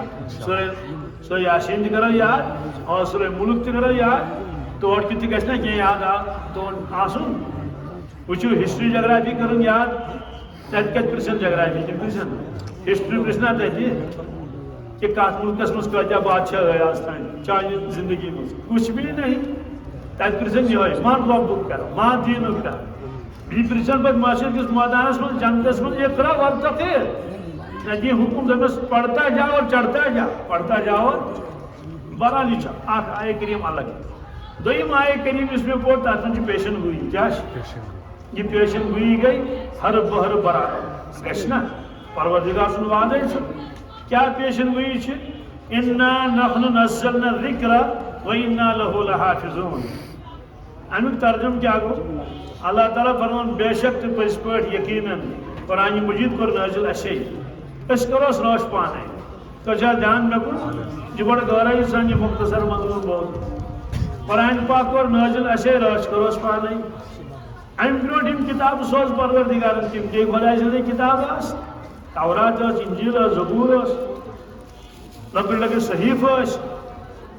سورہ یاسین تہ کرو یاد اور سورہ ملک تہ کرو یاد تور تہ گژھِ نہ کینٛہہ یاد تور آسُن وٕچھِو ہسٹری جگرافی کرُن یاد تتہِ کتہِ پرژھن جگرافی تِم پرژھن ہسٹری پرژھنا تتہِ کہ کتھ ملکس منٛز کۭتیاہ بادشاہ ٲے آز تام چانہِ زندگی منٛز کچھ بھی نہیں تتہِ پرژھن یِہوٚے من رۄبُک کر ما دیٖنُک کر بیٚیہِ پرژھن پتہٕ محشر کِس میدانس منٛز جنتس منٛز اقرا ورتقی یہ حکم دپس پڑھتا جاؤ اور چڑھتا جا پڑھتا جاؤ بہرحال یہ اخ آیے کریم الگ دویم آیے کریم اس میں پوٹ تر من پیشن گوئی کیا یہ پیشن گوئی گئی ہر بہر برابر گھنا پروردگار سن وعدے کیا پیشن گوئی انا نحن نزلنا الذکر وانا له لحافظون امیک ترجم کیا گو اللہ تعالیٰ فرمان بے شک تو پز پہ یقیناً قرآن مجید کور نازل اسے اس کروس روش پانے تو جا دھیان میں کن جو بڑا گہرائی سان یہ مختصر مضمون بہت قرآن پاک اور نازل اسے روش کروس پانے ام برونٹ ام کتاب سوز پروردگار تم دیکھ خدای سے کتاب اس تورات اس انجیل اس زبور اس لکڑ لگے صحیفہ اس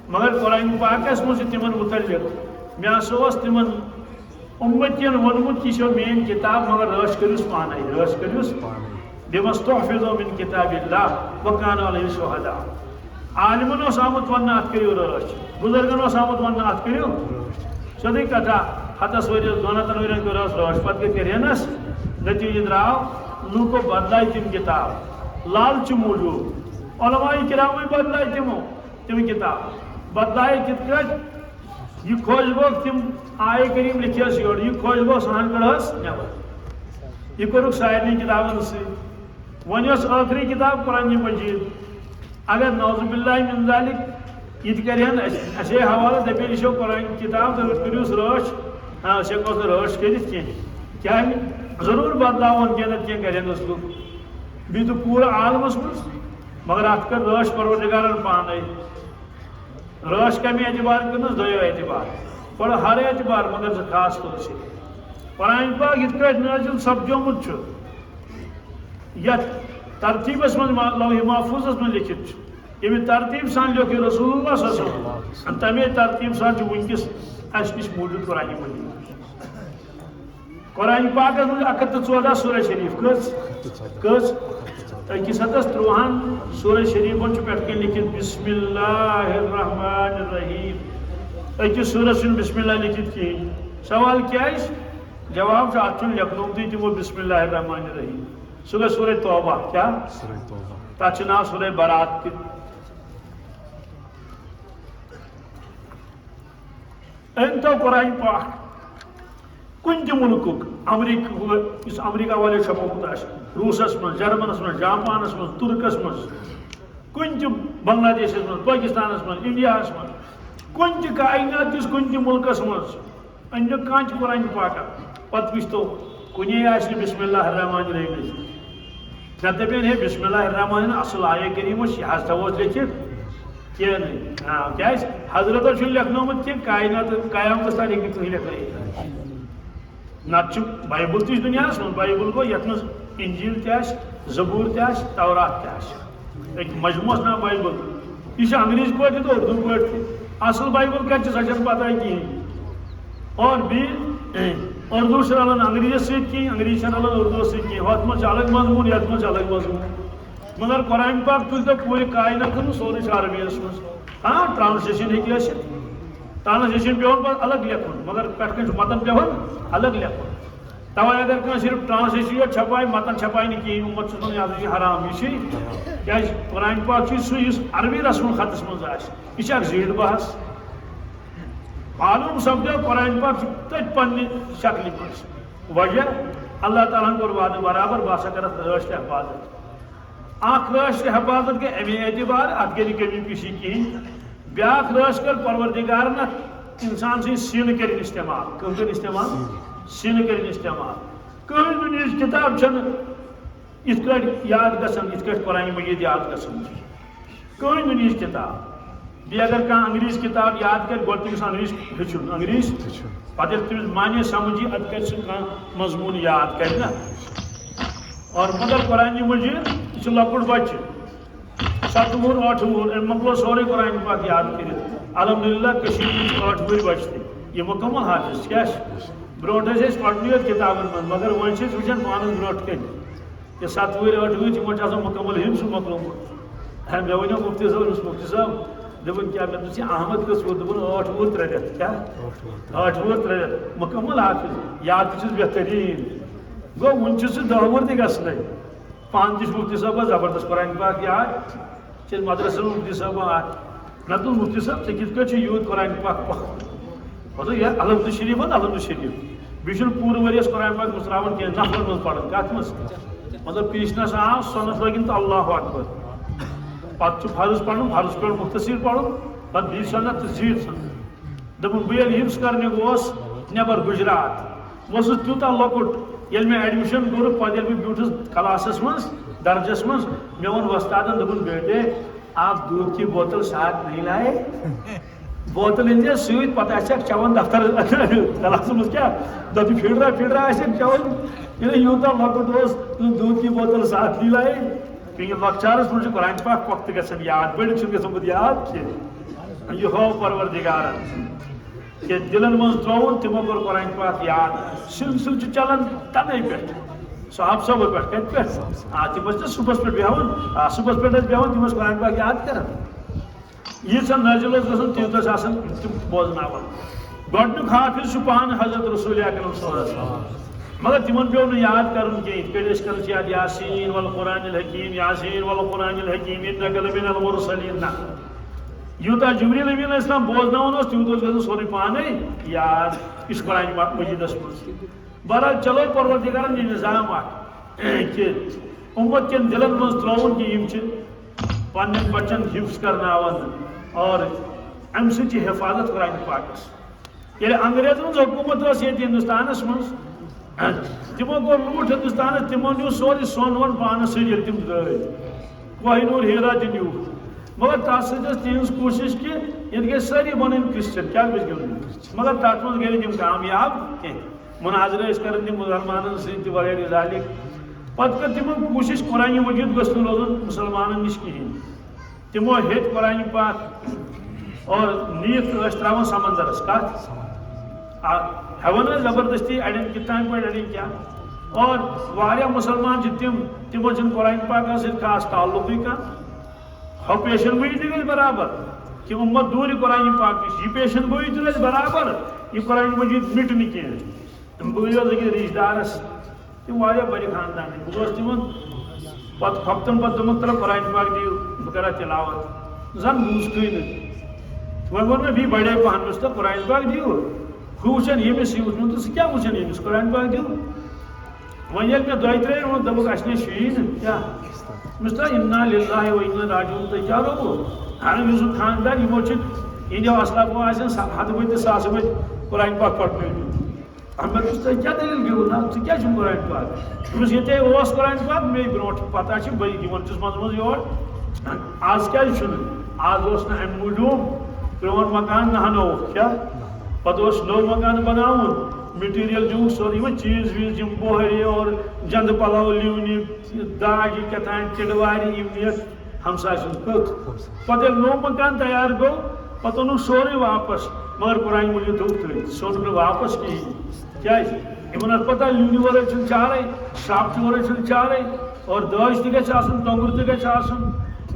مگر قرآن پاک اس مجھ تمن متعلق میں سوس تمن امتین ونمت کی شو مین کتاب مگر روش کریوس پانے روش کریوس پانے بمستحفظوا من کتاب اللہ وکان علیہ شہداء عالمن اس آمد ون ات کریو رش بزرگن اس آمد ون ات کریو سدی کتھا ہتس ورس دون ہتن ورین کور رٲچھ پتہٕ گٔے کرہنس نتیجہ درٛاو لوٗکو بدلایہِ تِم کِتاب لالچہِ موٗجوٗب علماء کرامٕے بدلایہِ تِم کِتاب بدلایہِ کِتھ کٲٹھۍ یہ خۄش گوٚو تِم آیے کریم لیکھیس یورٕ یہ خۄش گوٚو سُہ کڑہس نٮ۪بر یہ کوٚرُکھ سارنٕے کِتابن سۭتۍ وۄنۍ ٲس ٲخری کِتاب قرآن مجیٖد اگر نعوذ باللہ من ذالک یہ کرہن اَسے حوالہٕ دپن یہِ چھو قرآن کِتاب تُہۍ کٔرِوس رٲچھ أسۍ ہٮ۪کو نہٕ رٲچھ کٔرِتھ کینٛہہ کیٛازِ ضروٗر بدلاوون کینٛہہ نتہٕ کینٛہہ کرہن أسۍ لُکھ بیٚیہِ تہٕ پوٗرٕ عالمس منٛز مگر اتھ کٔر رٲچھ پروردگارن پانے رٲچھ کمہِ اعتبار کٔرنس دۄیو اعتبار گۄڈٕ ہر اعتبار مگر زٕ خاص طور سے قرآن پاک یِتھ کٲٹھۍ نٲزِل سپدیومُت چھُ یتھ ترتیٖبس منٛز لوح محفوظس منٛز لیکھِتھ چھُ ییٚمہِ ترتیٖب سان لیوٚکھ یہِ رسول اللہ صلی اللہ علیہ وسلم تمے ترتیٖب سان چھُ وٕنکیٚس اسہِ نِش موٗجوٗد قرآن مجیٖد قرآن پاکس منٛز 114 سورہ شریف کٔژ أکِس 113 سورہ شریفن چھُ پٮ۪ٹھٕ کَنۍ لیکھِتھ بسم اللہ الرحمن الرحیم أکِس سورس چھُنہٕ بسم اللہ لیکھِتھ کِہیٖنۍ سوال کیٛازِ جواب چھُ اتھ چھُنہٕ لیکھنومتٕے تِمو بسم اللہ الرحمن الرحیم سُہ گٔے سورہ توبہ کیٛاہ تتھ چھُ ناو سورہ برات تہِ أمۍ تو قرآن پاک کُنہِ تہِ مُلکُک یُس امریکہ والٮ۪و چھپومُت آسہِ روٗسس منٛز جرمنس منٛز جاپانس منٛز تُرکس منٛز کُنہِ تہِ بنگلہ دیشس منٛز پٲکستانس منٛز انڈیاہس منٛز کُنہِ تہِ کائنات کِس کُنہِ تہِ مُلکس منٛز أنۍ کانٛہہ تہِ قرآن پاکا پتہٕ وٕچھتو کُنے آسہِ نہٕ بسم اللہ الرحمن الرحیم نتہٕ دپن ہے بسم اللہ الرحمن اصل آیے کریٖمس یہِ حظ تھاووس لیکھِتھ کینٛہہ نہٕ کیٛازِ حضرتن چھُنہٕ لیکھنومُت کینٛہہ کائنات قیامتس تام ہیٚکہِ نہٕ کٕہٕنۍ لیکھنٲیِتھ نتہٕ چھُ بایبل تہِ چھُ دُنیاہس منٛز بایبل گوٚو یتھ منٛز انجیل تہِ آسہِ زبوٗر تہِ آسہِ تورات تہِ آسہِ أکۍ مجموعس ناو بایبل یہِ چھُ انگریزی پٲٹھۍ تہِ تہٕ اردوٗ پٲٹھۍ تہِ اصل بایبل کتہِ چھِ سۄ چھنہٕ پتہ کِہیٖنۍ اور بیٚیہِ اردوٗ چھُ رلان انگریزس سۭتۍ کِہیٖنۍ انگریزی چھنہٕ رلان اردوٗوس سۭتۍ کِہیٖنۍ ہۄتھ منٛز چھُ الگ مضموٗن یتھ منٛز چھُ الگ مضموٗن مگر قرآن پاک تُلۍ تو پوٗرٕ کائناتن سورُے چھُ عربیس منٛز ٹرانسلیشن ہیٚکہِ ٲسِتھ ٹرانسلیشن پیوان پتہٕ الگ لیکھُن مگر پٮ۪ٹھٕ کٔنۍ چھُ متن پیوان الگ لیکھُن توے اگر کانٛہہ صرف ٹرانسلیشن یوت چھپایہِ متن چھپایہِ نہٕ کِہیٖنۍ اُمت چھُس ونان یہِ چھُ حرام یہِ چھُ کیٛازِ قرآن پاک چھُ سُہ یُس عربی رسم الخطس منٛز آسہِ یہِ چھِ اکھ زیٖٹھ بحث معلوم سپدیو قرآن پاک چھُ تٔتھۍ پننہِ شکلہِ منٛز وجہ اللہ تعالیٰ ہن کوٚر وعدٕ برابر بہٕ ہسا کرتھ رٲچھ تہٕ حفاظت اکھ رٲچھ تہٕ حفاظت گٔے امی اعتبار اتھ گٔے نہٕ کمی پیٖشی کِہیٖنۍ بیاکھ رٲچھ کٔر پروردگارن اتھ انسان سٕنٛدۍ سیٖنہٕ کٔرِنۍ استعمال کٕم کٔرِنۍ استعمال سیٖنہٕ کٔرِنۍ استعمال کٕہٕنۍ دُنہِچ کِتاب چھنہٕ یِتھ کٲٹھۍ یاد گژھان یِتھ کٲٹھۍ قرآن مجیٖد یاد گژھان چھِ کٕہٕنۍ دُنہِچ کِتاب بیٚیہِ اگر کانٛہہ انگریٖزی کِتاب یاد کرِ گۄڈٕ تٔمِس انگریٖزی ہیٚچھُن انگریٖزی پتہٕ ییٚلہِ تٔمِس مانے سمجھی ادٕ کرِ سُہ کانٛہہ مضموٗن یاد کرِ نا اور مگر قرآن مجیٖد یہِ چھُ لۄکُٹ بچہِ 7 وُہُر 8 وُہُر أمۍ مۄکلو سورُے قرآن پاک یاد کٔرِتھ الحمدللہ کٔشیٖرِ منٛز چھِ 8 وُہٕرۍ بچہِ تہِ یہِ مُکمل حافظ کیٛاہ چھِ برونٛٹھ ٲسۍ أسۍ پرنٕے یوت کِتابن منٛز مگر وۄنۍ چھِ أسۍ وٕچھان پانس برونٛٹھ کَنۍ یہِ 7 وُہٕرۍ 8 وُہٕرۍ تِمن چھُ آسان مُکمل حِفظ مۄکلومُت مےٚ ؤنیو مُفتی صٲبس مُفتی صٲب دوٚپُن کیٛاہ مےٚ دوٚپُس یہِ احمد کٔژ وُہُر دوٚپُن 8 وُہُر 3 رٮ۪تھ کیٛاہ 8 وُہُر 3 رٮ۪تھ مُکمل حافظ یاد تہِ چھُس بہتریٖن گوٚو وُنہِ چھُ سُہ 10 وُہُر تہِ گژھنَے پانہٕ تہِ چھُ مُفتی صٲبس زبردست قرآن پاک یاد چھِ مدرسن مُفتی صٲبن اکھ مےٚ دوٚپ مُفتی صٲب ژےٚ کِتھ کٲٹھۍ چھُ یوٗت قرآن پاک مطلب یہِ الحمدُ شریٖف الحمدُ شریٖف بیٚیہِ چھُنہٕ پوٗرٕ ؤرِیَس قرآن پاک مٔژراوان کینٛہہ نفرن منٛز پران کتھ منٛز مطلب پیٖشنس آو سۄنس لٲگِن تہٕ اللہ اکبر پتہٕ چھُ فرض پرُن فرض پیوٚو مختصر پرُن پتہٕ بیٚیہِ سۄنت تہٕ زیٖٹھ سۄنت دوٚپُن بہٕ ییٚلہِ حِفظ کرنہِ گوس نٮ۪بر گُجرات بہٕ اوسُس تیوٗتاہ لۄکُٹ ییٚلہِ مےٚ ایڈمِشن کوٚرُکھ پتہٕ ییٚلہِ بہٕ بیوٗٹھُس کلاسس منٛز درجس منٛز مےٚ ووٚن وۄستادن دوٚپُن بیٹے آپ دودھ کی بوتل ساتھ نہیں لائے بوتل أنۍ زِ سۭتۍ پتہٕ آسٮ۪کھ چٮ۪وان دفتر کلاسس منٛز کیٛاہ دپہِ فِلٹرا آسٮ۪کھ چٮ۪وان ییٚلہِ یوٗتاہ لۄکُٹ اوس دودھ کی بوتل ساتھ نہیں لائے کیونکہِ لۄکچارس منٛز چھُ قرآن پاک پۄختہٕ گژھان یاد بٔڑِتھ چھُنہٕ گژھان پتہٕ یاد کینٛہہ یہِ ہوو پروردگارن کہ دلن منٛز ترٛووُن تِمو کوٚر قرآن پاک یاد سلسلہٕ چھُ چلان تنے پٮ۪ٹھ صاحب صٲبہٕ پٮ۪ٹھ کتہِ پٮ۪ٹھ تِم ٲسۍ نہ صُبحس پٮ۪ٹھ بیٚہوان صُبحس پٮ۪ٹھ ٲسۍ بیٚہوان تِم ٲسۍ قرآن پاک یاد کران ییٖژاہ نٲزِل ٲس گژھان تیوٗت ٲسۍ آسان تِم بوزناوان گۄڈنیُک حافظ چھُ پانہٕ حضرت رسول اکرم صلی اللہ علیہ وسلم مگر تمن پیو نہٕ یاد کرُن کینٛہہ یِتھ کٔٹھۍ أسۍ کران چھِ یاد یاسیٖن والقرآن الحکیم یاسیٖن والقرآن الحکیم انک لمن المرسلین نہ یوٗتاہ جبریٖل امین علیہ السلام بوزناوان اوس تیوٗت اوس گژھان سورُے پانے یاد یہِ چھُ قرآن مجیٖدس منٛز بہرحال چلو پروردگارن یہِ نظام اکھ کہ اُمت کٮ۪ن دلن منٛز ترٛووُن کہ یِم چھِ پننٮ۪ن بچن حفظ کرناوان اور امہِ سۭتۍ چھِ حفاظت قرآن پاکس ییٚلہِ انگریزن ہٕنٛز حکوٗمت ٲس ییٚتہِ ہندوستانس منٛز تمو کوٚر لوٗٹ ہندوستانس تمو نیوٗ سورُے سۄن وۄن پانس سۭتۍ ییٚلہِ تِم درٛاے کوہ نوٗر ہیرا تہِ نیوٗکھ مگر تتھ سۭتۍ ٲس تِہنٛز کوٗشش کہ ییٚتہِ گژھِ سٲری بنٕنۍ کرسچن کیٛاہ گژھِ گِنٛدُن مگر تتھ منٛز گٔے نہٕ تِم کامیاب کینٛہہ مناظرٕ ٲسۍ کران تِم مُسلمانن سۭتۍ تہِ وغیرہ ذالِک پتہٕ کٔر تِمو کوٗشش قرآن مجیٖد گوٚژھ نہٕ روزُن مُسلمانن نِش کِہیٖنۍ تِمو ہیٚتۍ قرآن پاک اور نیٖکھ ٲسۍ ترٛاوان سمندرس کتھ ہیوان ٲسۍ زبردستی اڑٮ۪ن کِتابہِ پٲٹھۍ اڑٮ۪ن کیٛاہ اور واریاہ مُسلمان چھِ تِمن چھُنہٕ قرآن پاکس سۭتۍ خاص تعلقٕے کانٛہہ ہۄ پیشن گویی تہِ گژھِ برابر کہ اُمت دوٗرِ قرآن پاک نِش یہِ پیشن گویی تہِ گژھِ برابر یہِ قرآن مجیٖد مِٹہِ نہٕ کینٛہہ بہٕ گٔیوس أکِس رِشتہٕ دارس تِم واریاہ بڑِ خاندانٕکۍ بہٕ گوس تِمن پتہٕ کھۄپتن پتہٕ دوٚپمکھ ترٛا قرآن پاک دِیِو بہٕ کرا تِلاوت زن بوٗزتھٕے نہٕ وۄنۍ ووٚن مےٚ بیٚیہِ بڑے پہن مےٚ دوٚپُس قرآن پاک دِیِو ہُہ وٕچھان ییٚمِس یہِ وٕچھمُت تہٕ ژٕ کیٛاہ وٕچھان ییٚمِس قرآن پاک دِیِو وۄنۍ ییٚلہِ مےٚ دۄیہِ ترٛیٚیہِ ووٚن دوٚپُکھ اَسہِ نَے چھُیی نہٕ کیٛاہ مےٚ دوٚپُس اِنا لِلٰہِ و اِنا راجعوٗن تۄہہِ کیٛاہ روٚوُ اَہنُو یُس خاندار یِمو چھِ یِہنٛدیو اسلافو آسن ہتہٕ بٔدۍ تہٕ ساسہٕ بٔدۍ قرآن پاک پرنٲومٕتۍ مےٚ دوٚپُس تۄہہِ کیٛاہ دٔلیٖل گٔیوٕ نا ژٕ کیٛازِ چھُکھ قرآن پاک دوٚپُس ییٚتے اوس قرآن پاک مے برونٛٹھ پتہ چھِ بہٕ یِوان چھُس منٛزٕ منٛزٕ یور آز کیٛازِ چھُنہٕ آز اوس نہٕ امہِ موٗجوٗب پرٛون مکان نہ ہنووُکھ کیٛاہ پتہٕ اوس نوٚو مکان بناوُن مٹیٖریل دیُتھ سورُے یِمن چیٖز ویٖز یِم بۄہرِ اور جنٛدٕ پلو لِونہِ داجہِ کیٛاہ تام ٹِڈٕ وارِ یِم نِتھ ہمساے سُنٛد کٔتھ پتہٕ ییٚلہِ نوٚو مکان تیار گوٚو پتہٕ اوٚنُکھ سورُے واپس مگر قرآن مجیٖد تھوٚوُکھ تھٲیِتھ ژھیوٚنُکھ نہٕ واپس کِہیٖنۍ کیٛازِ یِمن ٲس پتہ لِونہِ ورٲے چھُنہٕ چارے شراکھٕ ورٲے چھُنہٕ چارے اور دٲج تہِ گژھِ آسُن توٚنٛگُر تہِ گژھِ آسُن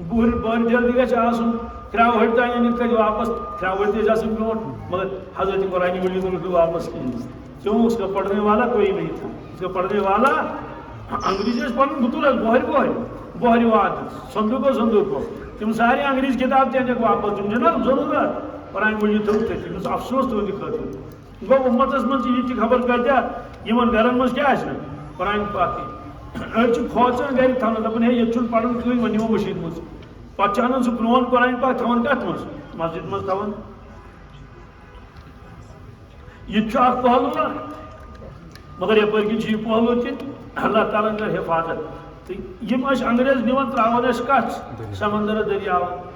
بٔرۍ ڈیل تہِ گژھِ آسُن ترٛےٚ ؤہٕرۍ تانۍ أنِتھ کَتہِ واپس ترٛےٚ ؤہٕرۍ تہِ ٲسۍ آسان برونٛٹھ مگر حضرت قرآن مجیٖد اوٚنُکھ نہٕ واپس کِہیٖنۍ کیوں اس کا پڑھنے والا کوئی نہیں تھا اس کا پڑھنے والا انگریزی ٲسۍ پران گُتُل حظ بۄہرِ واد صندوٗقو صندوٗقو تِم سارے انگریزی کِتاب تہِ أنِکھ واپس تِم چھِ نا ضروٗرت قرآن مجیٖد تھوٚوُکھ تٔتھی تٔمِس افسوس تُہنٛدِ خٲطرٕ گوٚو اُمتس منٛز چھِ یہِ تہِ خبر کۭتیاہ یِمن گرن منٛز کیٛاہ آسہِ نہٕ قرآن پاکٕے أڑۍ چھِ کھوژان گرِ تھاونس دپان ہے ییٚتہِ چھُنہٕ پرُن کٕہٕنۍ وۄنۍ نِمو مٔشیٖد منٛز پتہٕ چھِ انان سُہ پرٛون قرآن پاک تھاوان کتھ منٛز مسجد منٛز تھاوان یہِ تہِ چھُ اکھ پہلوٗ نا مگر یپٲرۍ کِنۍ چھُ یہِ پہلوٗ تہِ اللہ تعالیٰ ہن کر حفاظت تہٕ یِم ٲسۍ انگریز نِوان ترٛاوان ٲسۍ کتھ سمندر دٔریاون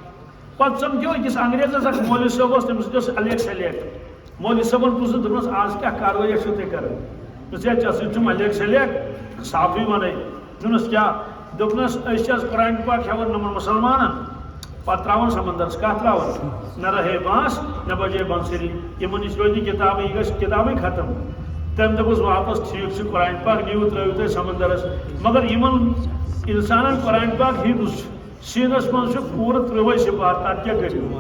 پتہٕ سمکھیو أکِس انگریزس اکھ مولوی صٲب اوس تٔمِس سۭتۍ اوس الیک سلیک مولوی صٲبن پرٛژھُن دوٚپنس آز کیٛاہ کاروٲیی چھِو تُہۍ کران دوٚپُس ہے ژےٚ سۭتۍ چھُم الیک سلیک صافٕے ونے دوٚپنس کیٛاہ دوٚپنس أسۍ چھِ حظ قرآن پاک ہٮ۪وان یِمن مُسلمانن پتہٕ ترٛاوان سمندرس کتھ ترٛاوان نہ رہے بانس نہ بجے بنسری یِمن نِش روزِ نہٕ کِتابٕے یہِ گژھِ کِتابٕے ختم تٔمۍ دوٚپُس واپس ٹھیٖک چھُ قرآن پاک نِیِو ترٛٲیِو تُہۍ سمندرس مگر یِمن انسانن قرآن پاک حفظ سیٖنس منٛز چھُ پوٗرٕ 30 سِپار تتھ کیٛاہ کٔرِو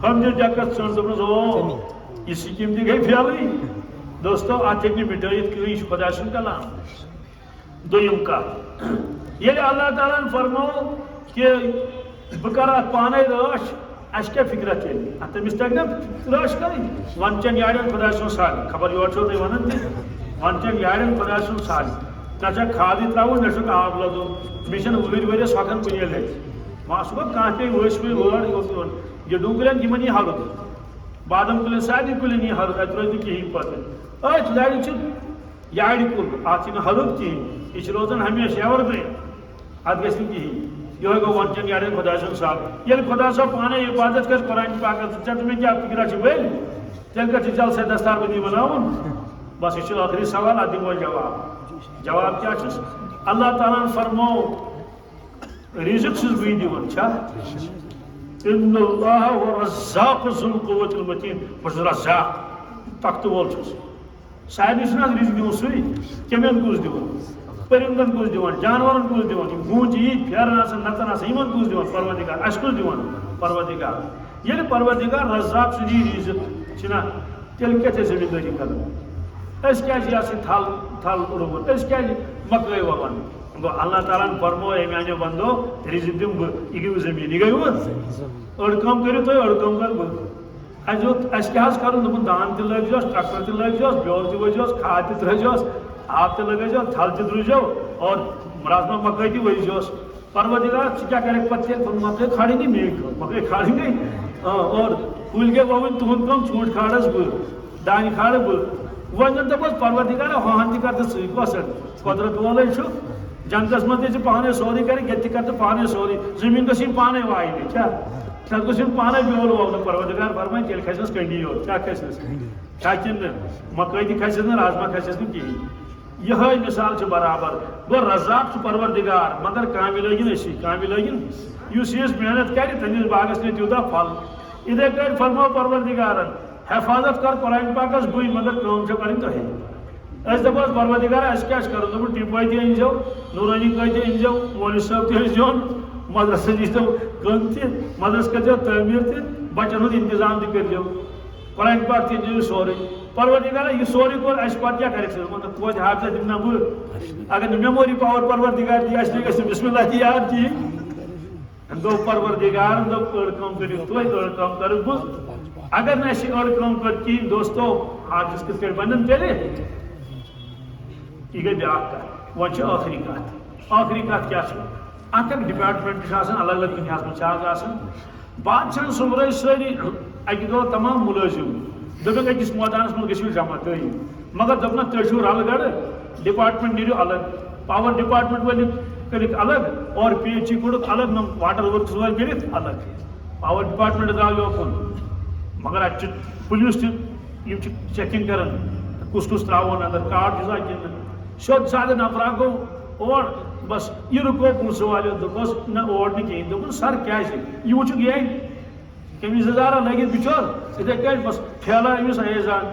ہم دِژ ڈٮ۪کس ژھٕنٛڈ دوٚپنس او یہِ سِکیٖم تہِ گٔے فیلٕے دوستو اتھ ہیٚکہِ نہٕ مِٹٲیِتھ کٕہٕنۍ یہِ چھُ خۄدا سُنٛد کلام دوٚیِم کتھ ییٚلہِ اللہ تعالیٰ ہن فرموو کہِ بہٕ کرٕ اتھ پانے رٲچھ اَسہِ کیٛاہ فِکرا چلہِ اتھ تٔمِس تگہِ نا رٲچھ کرٕنۍ وۄنۍ چٮ۪ن یارٮ۪ن خۄدا سُنٛد سالہِ خبر یورٕ چھو تُہۍ ونان تہِ وۄنۍ چٮ۪ن یارٮ۪ن خۄدا سُنٛد سالہِ نہ چھکھ کھادٕے ترٛاوُن نہ چھُکھ آب لدُن مےٚ چھنہٕ ؤرِیس ہۄکھان کُنی لٹہِ وۄنۍ سُہ گوٚو کانٛہہ پیٚیہِ وٲسۍ وٲر یہِ ڈوٗنٛگرٮ۪ن یِمن یی ہلُد بادام کُلٮ۪ن سارنٕے کُلٮ۪ن یی ہلُد اتہِ روزِ نہٕ کِہیٖنۍ پتہٕ أتھۍ لرِ چھِ یارِ کُل اتھ چھِ نہٕ ہلُد کِہیٖنۍ یہِ چھِ روزان ہمیشہِ ایور گرٛیٖن اتھ گژھِ نہٕ کِہیٖنۍ یِہوے گوٚو وۄنۍ چٮ۪ن یارٮ۪ن خۄدا سُنٛد سال ییٚلہِ خۄدا صٲب پانے حفاظت کرِ قرآن پاکس ژےٚ تہٕ مےٚ کیٛاہ فِکرا چھِ ؤلۍ تیٚلہِ کتھ چھِ جلسے دستار بندی بناوُن بس یہِ چھُ ٲخری سوال اتھ دِمو جواب کیٛاہ چھُس اللہ تعالیٰ ہن فرموو رزق چھُس بٕے دِوان چھا ان اللہ هو الرزاق ذو القوة المتین بہٕ چھُس رزاق تختہٕ وول چھُس سارنٕے چھُنہٕ حظ رزق دِوان سُے کیٚمٮ۪ن کُس دِوان پٔرِندن کُس دِوان جانورن کُس دِوان یِم گوٗنٛجہِ ییٖتۍ پھیران آسان نژان آسان یِمن کُس دِوان پروردگار اَسہِ کُس دِوان پروردگار ییٚلہِ پروردگار رزاق سُہ دی رزق چھُنہ تیل کیا زمینداری کرنا اس کیا تھل روبن اس کیا مکئی ووان گو اللہ تعالیٰ فرمو اے میانو بندو تیری دم بہ یہ گئی زمین یہ گئی اڑ کام کرو تھی اڑ کام کر بہ اس کیا کرن دپن دان تہ لگزوس ٹریکٹر تہ لگزوس بیول تہ وزوس کھاد تہ ترزوس آب تہ لگزو تھل تہ درزو اور رازما مکئی تہ وزوس پروردگار کیا کرے پتہ مکئی کھاڑی نہیں میگ مکئی کھاڑی نہیں اور کل گئے وون تہد کم ژوٗنٛٹھۍ کھاڑس بہ دانہ کھاڑ بہ ون دپس پروردگار ہان تہ کر ژٕ کۄسن قدرت وولے چھُ جنتس مز پانے سوری کر کر پانے سوری زمین گھن پانے وائن کیا تک گھن پانے بیول وول پروردگار فرمائے تیل کھسنس کنڈی یوت کیا کھسنس کیا کن مکئی تہ کھسس نا رازما کھسس نا کہین یہ مثال برابر گو رزاق پروردگار مگر کامہ لگن اسی کامہ لگن اس محنت کر تمس باغس نے تیوتہ پھل ادھے پہ فرمو پروردگارن حفاظت کر قرآن پاکس بے مگر کام کریں تہی اس دپس پروردگار اس کیا کر دپن ٹیپائی تہ انزو نورانی قید تہ انزو مولوی صاحب تہ انزون مدرسہ دیو کن تہ مدرسہ کرو تعمیر تہ بچن ہند انتظام تہ کرو قرآن پاک تہ انزو سورے پروردگار یہ سورے کور اس پتہ کیا کرے مطلب توتہ حافظ دمنا بہ اگر میموری پاور پروردگار دی اس گژھِ بسم اللہ تہ یاد کہین گو پروردگار دپ اڑ کام کرو تھی اڑ کام کرو بہ اگر نا اڑ کام کر کہین دوستو حافظ کت کر بنن تیلے یہ گئی بیاکھ کت وۄنۍ آخری کت کیا اتھ ڈپارٹمنٹ الگ الگ دنیا من بادشاہ صبح ساری اکہ دۄہ تمام ملازم دپک أکس مٲدانس منٛز گٔژھِو جمع تھی مگر دپنا تُہۍ چھِو رل گڑ ڈپارٹمنٹ نیرو الگ پاور ڈپارٹمنٹ ول کرتھ الگ اور پی ایچ ای کوڑک الگ واٹر ورکس ول کرتھ الگ پاور ڈپارٹمنٹ درٛاو یوکُن مگر اتھ پولیس تہِ چیکنگ کران کس کس تراون اندر کارڈ چھُسا کِنہٕ سیود سادٕ نفرا گو اور بس یہ رکو پونسہٕ والو دپس نہ اور نہ کہین دپن سر کیا یہ وچھُکھ یہ کٔمِس ہزارہ لگت بچور اتھے کٔنۍ بس پھیلا أمِس ایزان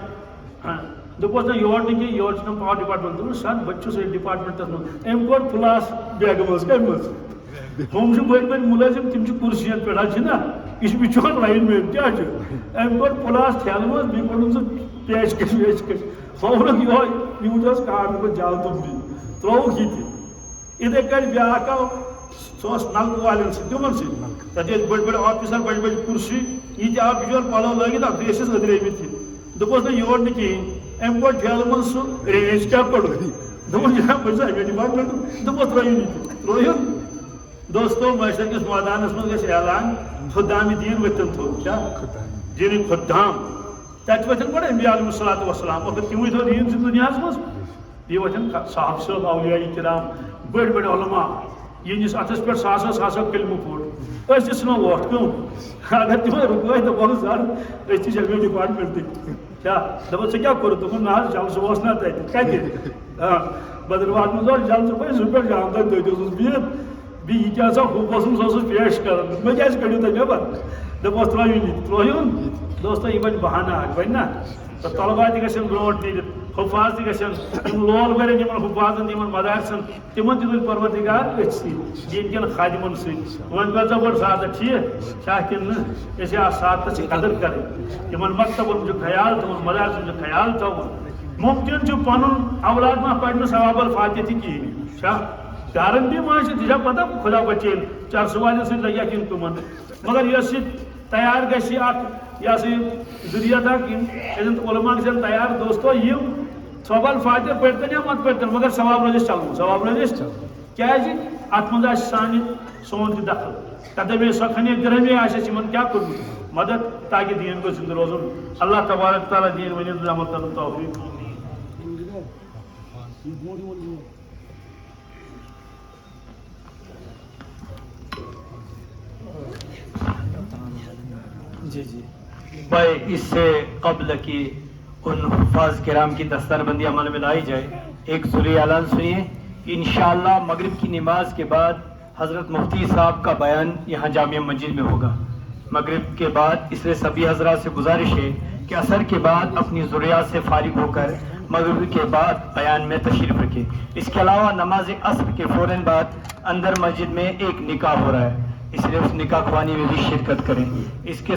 دپس نہ یور نہ کہین یور چھُنہٕ پاور ڈپارٹمنٹ دپن سر بہٕ چھُس ڈپارٹمنٹس منٛز أمۍ کوٚر پلاس بیگہٕ منٛز کمہِ منٛز ہم بڑی بڑی ملازم تم کرسین پہ نا یہ بچور لائن مین کیا ام کور پلاس ٹھیلہ مز بی کوٚڑُن سُہ پیش کش ہوونُکھ یہوے یوٗت کارڈ پہ جال تم ترووُکھ یہ تہِ اتھے کٔنۍ بیاکھ آو سُہ اوس نلکہٕ والٮ۪ن سۭتۍ تِمن سۭتۍ تتہِ ٲسۍ بٔڑۍ بٔڑۍ آفیسر بجہِ بجہِ کرسی یہ تہِ آو بچور پلو لٲگِتھ اتھ ٲسِس أدرٲمٕتۍ تہِ دوٚپُس نہ یور نہٕ کہیٖنۍ أمۍ کوٚڑ ٹھیلہٕ منٛز سُہ رینج کیٛاہ کوٚڑُن دوٚپُن جناب بہٕ چھُس امی ڈپارٹمنٹ دوٚپُس ترٲیِو یہِ تہِ ترٛووُن دوستو معاشر کس میدانس من گژھِ اعلان خدام دین وتن تھو کیا دین خدام تت وتن گۄڈٕ انبیاء علیہ الصلوۃ والسلام وقت تِموٕے تھو دین سُہ دُنیاہس منٛز بیٚیہِ وتن صاحب صٲب اولیاء کرام بٔڑۍ بٔڑۍ علما یِہنٛدِس اتھس پٮ۪ٹھ ساسو کلمہٕ پوٚر أسۍ تہِ ژھٕنو ووٹ کٲم اگر تِمن رُکٲے دپہوکھ سر أسۍ تہِ چھِ امی ڈپارٹمنٹٕکۍ کیا دپان ژٕ کیٛاہ کوٚرُتھ دوٚپُن نہ حظ جلسہٕ اوس نا تتہِ کتہِ بدرواہس منٛز اوس جلسہٕ پٲٹھۍ زٕ پٮ۪ٹھ شام تام تٔتۍ اوسُس بِہِتھ بیٚیہِ یہِ کیٛاہ سا ہُہ اوسُم سُہ اوسُس پیش کران مےٚ کیٛازِ کٔڑِو تُہۍ نٮ۪بر دپہوس ترٛٲیِو یہِ ترٛٲیُن دوستو یہِ بنہِ بہانہٕ اکھ بنہِ نا تہٕ طلبا تہِ گژھن برونٛٹھ نیٖرِتھ حُفاظ تہِ گژھن یِم لول بٔرِتھ یِمن حُفاظن یِمن مدارسن تِمن تہِ تُلہِ پروردگار أتھۍ سۭتۍ دین کٮ۪ن خادِمن سۭتۍ وۄنۍ کٔرۍزیو بٔڑ سعادت ٹھیٖک چھا کِنہٕ نہٕ أسۍ آو سعادتس قدر کرٕنۍ تِمن مکتبن چھُ خیال تھاوُن مدارسن چھُ خیال تھاوُن ممکن چھُ پنُن اولاد ما پرِ نہٕ ثواب الفاتحہ تہِ کِہیٖنۍ چھا گارنٹی ما تجھا پتہ خدا بچین چرسہ والن سی لگیا کن تمن مگر یس تیار گژھِ اکھ یہ سا ذریعہ اکھ علماء گژھن تیار دوستو یم ثواب الفاتحہ پرتن یا مت پرتن مگر ثواب روزس چلو ثواب روزس کیازِ اتھ منٛز آسہِ سانہِ سون تہِ دخل قدمے سۄکھنے درہمے آسہِ اَسہِ یِمن کیٛاہ کوٚرمُت مدد تاکہ دین گوٚژھ زندٕ روزُن اللہ تبارک تعالیٰ دین ؤنِتھ عمل کرُن توفیق
اس سے قبل کی ان حفاظ کرام کی دستار بندی عمل میں لائی جائے ایک ضروری اعلان سنیے. انشاءاللہ مغرب کی نماز کے بعد حضرت مفتی صاحب کا بیان یہاں جامعہ مسجد میں ہوگا مغرب کے بعد. اس لیے سبھی حضرات سے گزارش ہے کہ عصر کے بعد اپنی ضروریات سے فارغ ہو کر مغرب کے بعد بیان میں تشریف رکھیں. اس کے علاوہ نماز عصر کے فوراً بعد اندر مسجد میں ایک نکاح ہو رہا ہے, اس لیے اس نکاح خوانی میں بھی شرکت کریں. اس کے